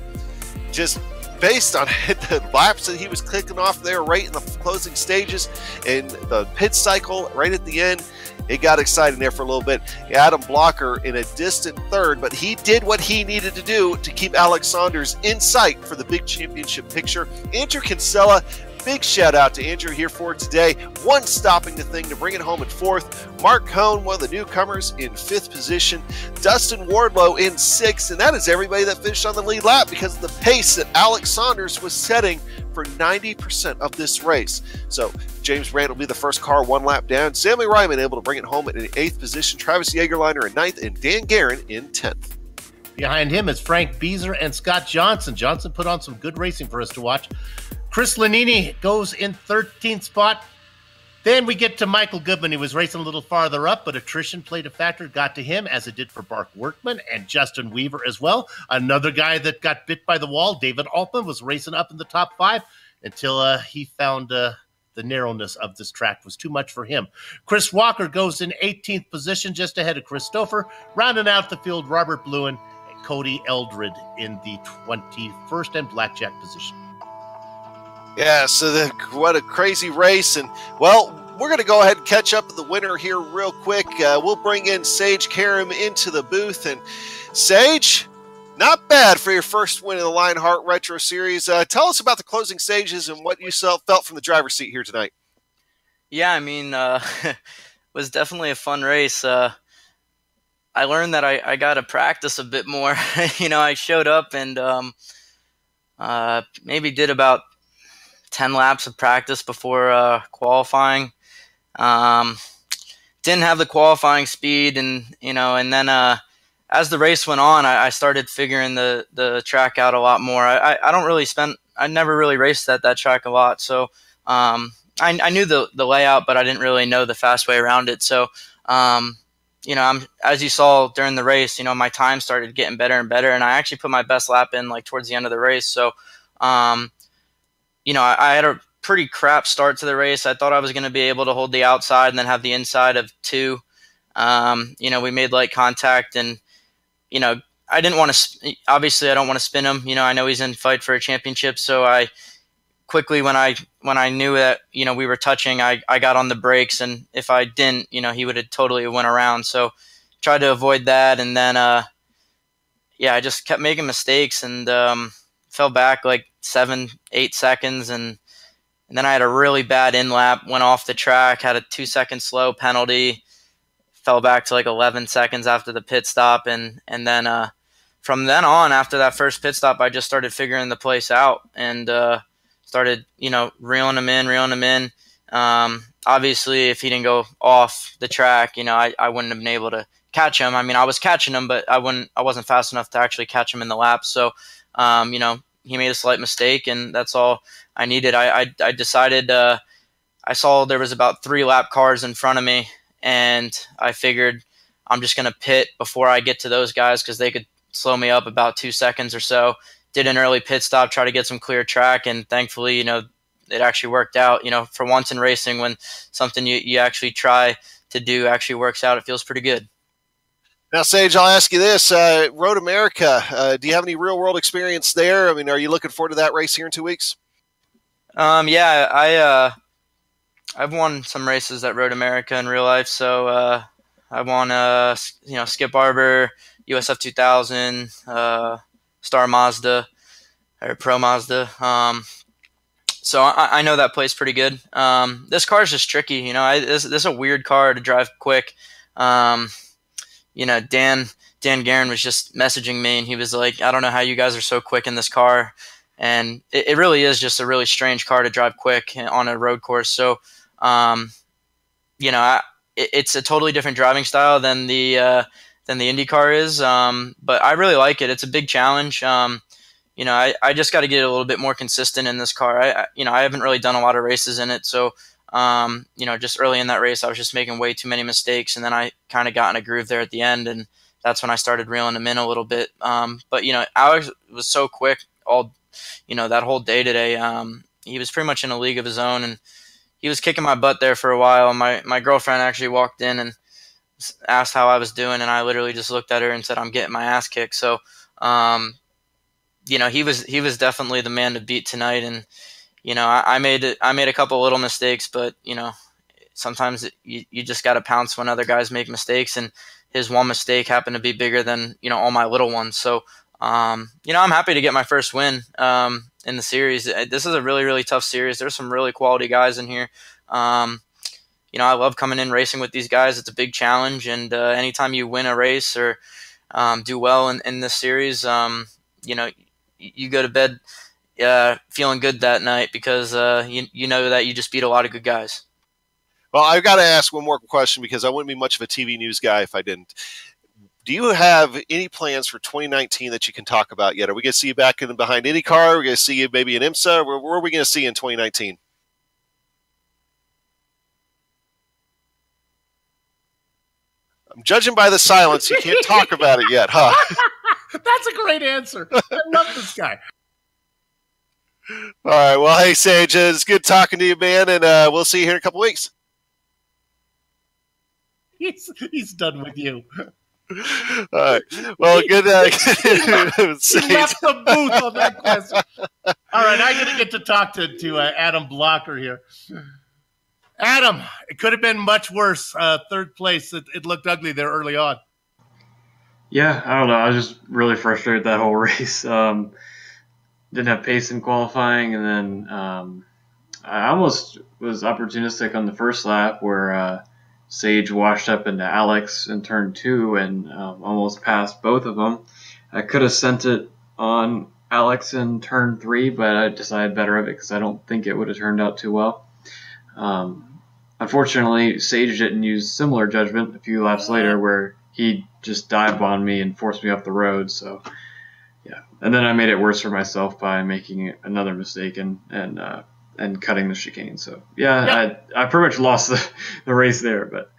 just based on the laps that he was clicking off there right in the closing stages and the pit cycle right at the end. It got exciting there for a little bit. Adam Blocker in a distant third, but he did what he needed to do to keep Alex Saunders in sight for the big championship picture. Andrew Kinsella, big shout out to Andrew here for today. One stopping the thing to bring it home in fourth. Mark Cohn, one of the newcomers, in fifth position. Dustin Wardlow in sixth, and that is everybody that finished on the lead lap because of the pace that Alex Saunders was setting for 90% of this race. So James Brandt will be the first car one lap down. Sammy Ryman able to bring it home in eighth position. Travis Jagerliner in ninth, and Dan Guerin in 10th. Behind him is Frank Beazer and Scott Johnson. Johnson put on some good racing for us to watch. Chris Lanini goes in 13th spot. Then we get to Michael Goodman. He was racing a little farther up, but attrition played a factor, got to him, as it did for Mark Workman and Justin Weaver as well. Another guy that got bit by the wall, David Altman, was racing up in the top five until he found the narrowness of this track was too much for him. Chris Walker goes in 18th position, just ahead of Christopher. Rounding out the field, Robert Bluen and Cody Eldred in the 21st and blackjack position. Yeah, so what a crazy race. And, well, we're going to go ahead and catch up with the winner here real quick. We'll bring in Sage Karam into the booth. And, Sage, not bad for your first win in the Lionheart Retro Series. Tell us about the closing stages and what you felt from the driver's seat here tonight. Yeah, I mean, it was definitely a fun race. I learned that I got to practice a bit more. I showed up and maybe did about 10 laps of practice before qualifying. Didn't have the qualifying speed, and then as the race went on, I started figuring the track out a lot more. I never really raced at that track a lot, so I knew the layout, but I didn't really know the fast way around it. So as you saw during the race, my time started getting better and better, and I actually put my best lap in towards the end of the race. So I had a pretty crap start to the race. I thought I was going to be able to hold the outside and then have the inside of two. We made light contact, and, I didn't want to, obviously I don't want to spin him. I know he's in fight for a championship. So I quickly, when I knew that, we were touching, I got on the brakes, and if I didn't, he would have totally went around. So tried to avoid that. And then, I just kept making mistakes and, fell back 7-8 seconds, and then I had a really bad in lap, went off the track, had a 2-second slow penalty, fell back to 11 seconds after the pit stop, and then from then on, after that first pit stop, I just started figuring the place out and started reeling him in. Obviously, if he didn't go off the track, I wouldn't have been able to catch him. I mean, I was catching him, but I wasn't fast enough to actually catch him in the lap. So he made a slight mistake, and that's all I needed. I decided I saw there was about 3 lap cars in front of me, and I figured I'm just going to pit before I get to those guys because they could slow me up about 2 seconds or so. Did an early pit stop, try to get some clear track, and thankfully, it actually worked out. For once in racing, when something you actually try to do actually works out, it feels pretty good. Now, Sage, I'll ask you this. Road America, do you have any real-world experience there? I mean, are you looking forward to that race here in 2 weeks? Yeah, I've won some races at Road America in real life. So I won, Skip Barber, USF 2000, Star Mazda, or Pro Mazda. So I know that place pretty good. This car is just tricky. This is a weird car to drive quick. Dan Guerin was just messaging me, and he was like, I don't know how you guys are so quick in this car. And it really is just a really strange car to drive quick on a road course. So, it's a totally different driving style than the IndyCar is. But I really like it. It's a big challenge. I just got to get a little bit more consistent in this car. I haven't really done a lot of races in it. So, just early in that race, I was just making way too many mistakes. And then I kind of got in a groove there at the end. And that's when I started reeling him in a little bit. But Alex was so quick that whole day today. He was pretty much in a league of his own, and he was kicking my butt there for a while. My girlfriend actually walked in and asked how I was doing, and I literally just looked at her and said, I'm getting my ass kicked. So, he was definitely the man to beat tonight. And, I made a couple little mistakes, but, sometimes you just got to pounce when other guys make mistakes, and his one mistake happened to be bigger than, all my little ones. So, I'm happy to get my first win in the series. This is a really, really tough series. There's some really quality guys in here. I love coming in racing with these guys. It's a big challenge, and anytime you win a race or do well in this series, you go to bed feeling good that night because you know that you just beat a lot of good guys. Well, I've got to ask one more question because I wouldn't be much of a TV news guy if I didn't. Do you have any plans for 2019 that you can talk about yet? Are we going to see you back in behind IndyCar? Are we going to see you maybe in IMSA? Where are we going to see you in 2019? I'm judging by the silence. You can't talk about it yet, huh? That's a great answer. I love this guy. All right. Well, hey, Sage, it's good talking to you, man, and we'll see you here in a couple weeks. He's done with you. All right. Well, good. He left the booth on that question. All right, I'm going to get to talk to Adam Blocker here. Adam, it could have been much worse. Third place. It looked ugly there early on. Yeah, I don't know. I was just really frustrated that whole race. Didn't have pace in qualifying, and then I almost was opportunistic on the first lap where Sage washed up into Alex in turn 2 and almost passed both of them. I could have sent it on Alex in turn 3, but I decided better of it because I don't think it would have turned out too well. Unfortunately, Sage didn't use similar judgment a few laps later where he just dive bombed me and forced me off the road. So, yeah. And then I made it worse for myself by making another mistake and cutting the chicane. So, yeah. I pretty much lost the race there. But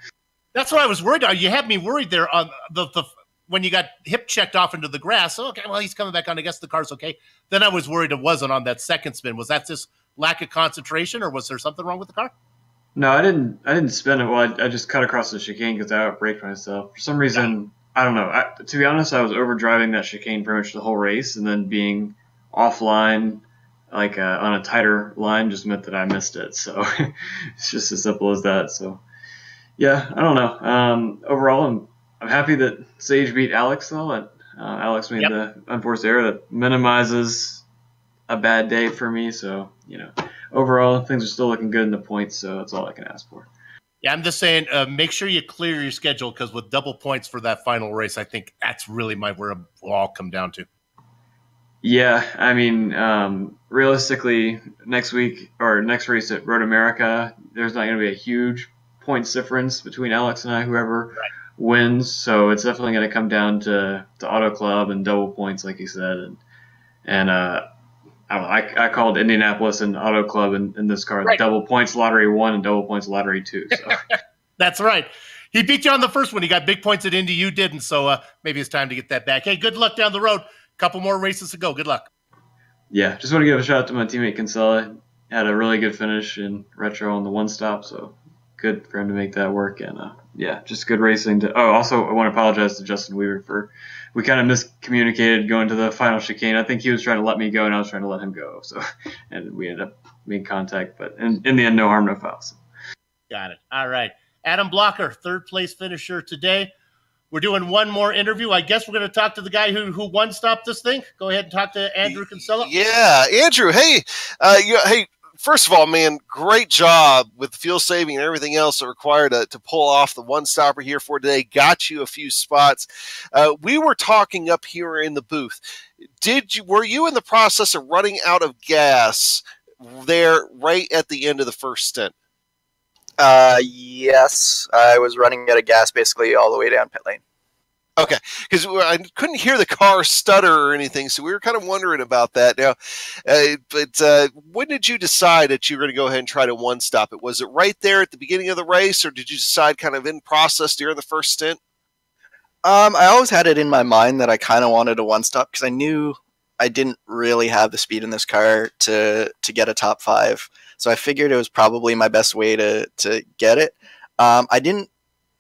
that's what I was worried about. You had me worried there on the when you got hip checked off into the grass. Oh, okay, well, he's coming back on. I guess the car's okay. Then I was worried it wasn't on that second spin. Was that just lack of concentration, or was there something wrong with the car? No, I didn't spin it. Well, I just cut across the chicane because I outbraked myself. For some reason, I don't know. To be honest, I was overdriving that chicane pretty much the whole race, and then being offline, like on a tighter line, just meant that I missed it. So it's just as simple as that. So yeah, I don't know. Overall, I'm happy that Sage beat Alex though. And, Alex made the unforced error that minimizes a bad day for me. So overall, things are still looking good in the points, so that's all I can ask for. Yeah, I'm just saying, make sure you clear your schedule because with double points for that final race, I think that's really where it will all come down to. Yeah, I mean, realistically, next week or next race at Road America, there's not going to be a huge points difference between Alex and I, whoever wins. So it's definitely going to come down to Auto Club and double points, like you said, and I called Indianapolis and Auto Club in this car double points lottery 1 and double points lottery 2. So. That's right. He beat you on the first one. He got big points at Indy. You didn't. So maybe it's time to get that back. Hey, good luck down the road. Couple more races to go. Good luck. Yeah, just want to give a shout out to my teammate Kinsella. Had a really good finish in Retro on the one stop. So good for him to make that work. And just good racing. Also, I want to apologize to Justin Weaver we kind of miscommunicated going to the final chicane. I think he was trying to let me go, and I was trying to let him go. So, and we ended up making contact, but in the end, no harm, no foul. So. Got it. All right. Adam Blocker, third place finisher today. We're doing one more interview. I guess we're going to talk to the guy who one-stopped this thing. Go ahead and talk to Andrew Kinsella. Yeah, Andrew. Hey, first of all, man, great job with fuel saving and everything else that required to pull off the one stopper here for today. Got you a few spots. We were talking up here in the booth. Were you in the process of running out of gas there right at the end of the first stint? Yes, I was running out of gas basically all the way down pit lane. Okay, because I couldn't hear the car stutter or anything, so we were kind of wondering about that. Now, but when did you decide that you were going to go ahead and try to one-stop it? Was it right there at the beginning of the race, or did you decide kind of in process during the first stint? I always had it in my mind that I kind of wanted a one-stop because I knew I didn't really have the speed in this car to get a top 5. So I figured it was probably my best way to get it.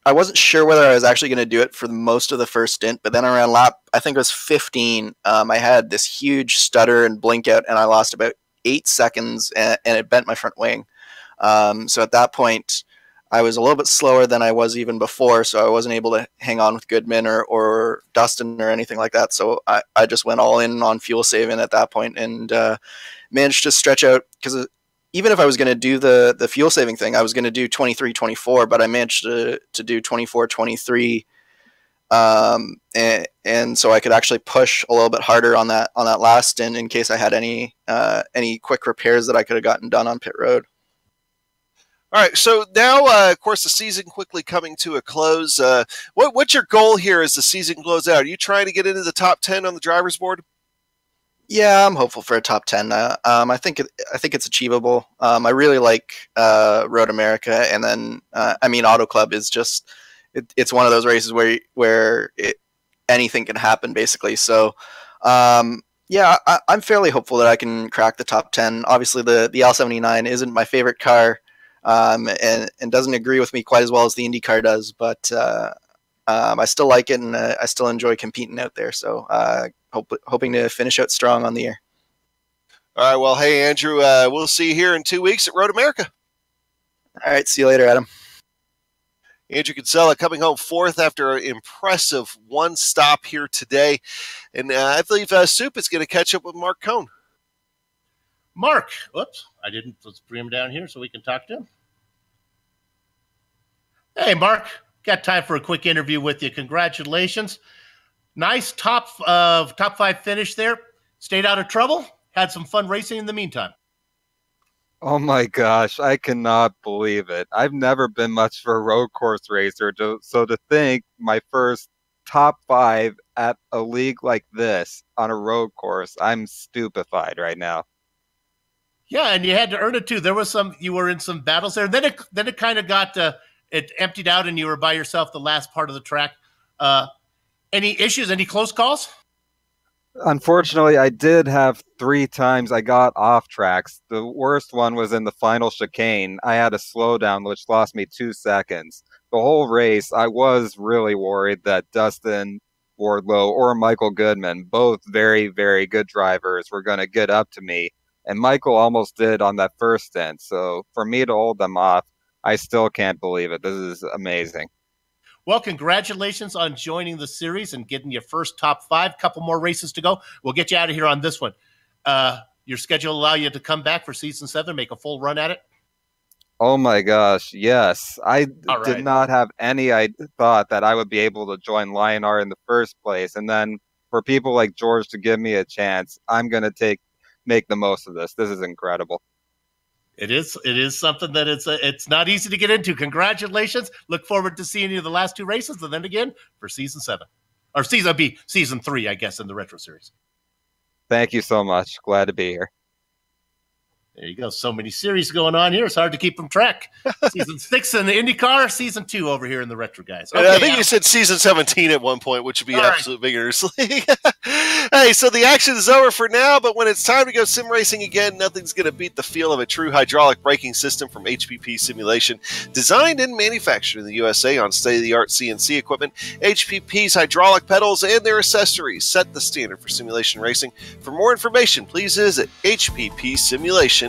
I wasn't sure whether I was actually going to do it for most of the first stint, but then around lap, I think it was 15, I had this huge stutter and blink out, and I lost about 8 seconds, and it bent my front wing. So at that point, I was a little bit slower than I was even before, so I wasn't able to hang on with Goodman or Dustin or anything like that. So I just went all in on fuel saving at that point and managed to stretch out, because even if I was going to do the fuel saving thing, I was going to do 23-24, but I managed to do 24-23, and so I could actually push a little bit harder on that last stint in case I had any quick repairs that I could have gotten done on pit road. All right, so now, of course, the season quickly coming to a close. What's your goal here as the season closes out? Are you trying to get into the top 10 on the driver's board? Yeah, I'm hopeful for a top 10. I think it's achievable. I really like Road America, and then Auto Club is just it's one of those races where anything can happen basically. So yeah, I'm fairly hopeful that I can crack the top 10. Obviously, the L79 isn't my favorite car, and doesn't agree with me quite as well as the IndyCar does, but I still like it, and I still enjoy competing out there. So hoping to finish out strong on the year. All right, well, hey, Andrew, we'll see you here in 2 weeks at Road America. All right, see you later, Adam. Andrew Kinsella coming home 4th after an impressive one stop here today. And I believe Soup is going to catch up with Mark Cohn. Mark, whoops, let's bring him down here so we can talk to him. Hey, Mark, got time for a quick interview with you. Congratulations. Nice top 5 finish there. Stayed out of trouble. Had some fun racing in the meantime. Oh my gosh, I cannot believe it. I've never been much for a road course racer, so to think my first top 5 at a league like this on a road course, I'm stupefied right now. Yeah, and you had to earn it too. You were in some battles there. Then it kind of got it emptied out, and you were by yourself the last part of the track. Any issues? Any close calls? Unfortunately, I did have 3 times I got off tracks. The worst one was in the final chicane. I had a slowdown, which lost me 2 seconds. The whole race, I was really worried that Dustin Wardlow or Michael Goodman, both very, very good drivers, were going to get up to me. And Michael almost did on that first stint. So for me to hold them off, I still can't believe it. This is amazing. Well, congratulations on joining the series and getting your first top 5. Couple more races to go. We'll get you out of here on this one. Your schedule allow you to come back for season 7, make a full run at it? Oh my gosh, yes. I did not have any thought that I would be able to join Lionheart in the first place. And then for people like George to give me a chance, I'm going to make the most of this. This is incredible. It is something that it's not easy to get into. Congratulations. Look forward to seeing you the last 2 races, and then again for season 7. Or season 3, I guess, in the Retro Series. Thank you so much. Glad to be here. There you go. So many series going on here. It's hard to keep them track. Season 6 in the IndyCar, season 2 over here in the Retro guys. Okay, I think you said season 17 at one point, which would be absolute beginner's league. Hey, so the action is over for now, but when it's time to go sim racing again, nothing's going to beat the feel of a true hydraulic braking system from HPP Simulation. Designed and manufactured in the USA on state-of-the-art CNC equipment, HPP's hydraulic pedals and their accessories set the standard for simulation racing. For more information, please visit hppsimulation.com.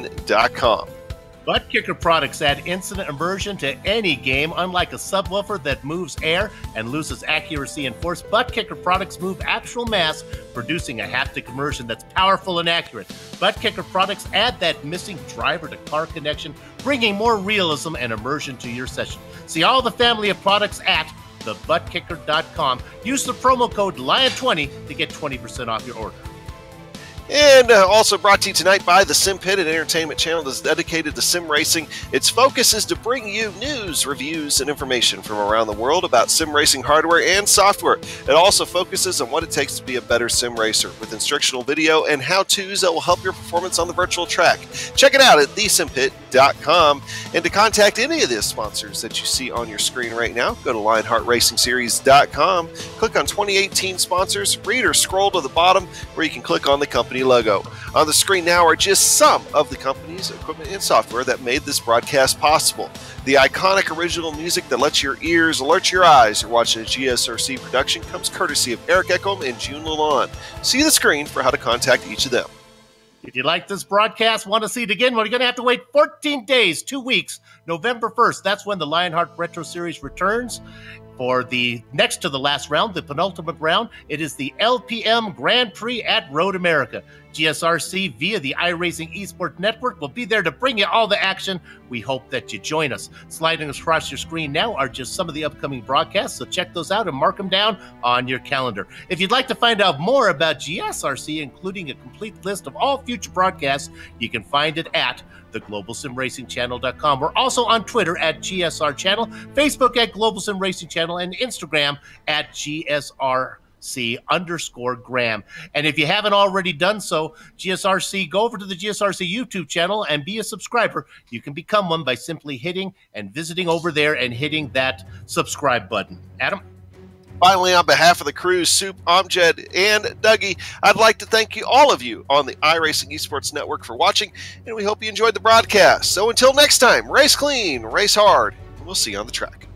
Butt Kicker products add instant immersion to any game. Unlike a subwoofer that moves air and loses accuracy and force, Butt Kicker products move actual mass, producing a haptic immersion that's powerful and accurate. Butt Kicker products add that missing driver-to-car connection, bringing more realism and immersion to your session. See all the family of products at thebuttkicker.com. Use the promo code LION20 to get 20% off your order. And also brought to you tonight by the Sim Pit, an entertainment channel that's dedicated to sim racing. Its focus is to bring you news, reviews, and information from around the world about sim racing hardware and software. It also focuses on what it takes to be a better sim racer with instructional video and how-tos that will help your performance on the virtual track. Check it out at thesimpit.com. And to contact any of the sponsors that you see on your screen right now, go to lionheartracingseries.com, click on 2018 sponsors, read or scroll to the bottom where you can click on the company logo. On the screen now are just some of the companies, equipment, and software that made this broadcast possible. The iconic original music that lets your ears alert your eyes. You're watching a GSRC production comes courtesy of Eric Echolm and June Lalonde. See the screen for how to contact each of them. If you like this broadcast, want to see it again, well, you're going to have to wait 14 days, 2 weeks, November 1st. That's when the Lionheart Retro Series returns. For the next to the last round, the penultimate round, it is the LPM Grand Prix at Road America. GSRC via the iRacing Esports Network will be there to bring you all the action. We hope that you join us. Sliding across your screen now are just some of the upcoming broadcasts, so check those out and mark them down on your calendar. If you'd like to find out more about GSRC, including a complete list of all future broadcasts, you can find it at theglobalsimracingchannel.com. We're also on Twitter at GSR Channel, Facebook at Global Sim Racing Channel, and Instagram at GSRC_Graham. And if you haven't already done so, GSRC, go over to the GSRC YouTube channel and be a subscriber. You can become one by simply hitting and visiting over there and hitting that subscribe button. Adam? Finally, on behalf of the crew, Soup, Amjad, and Dougie, I'd like to thank you, all of you, on the iRacing Esports Network for watching, and we hope you enjoyed the broadcast. So until next time, race clean, race hard, and we'll see you on the track.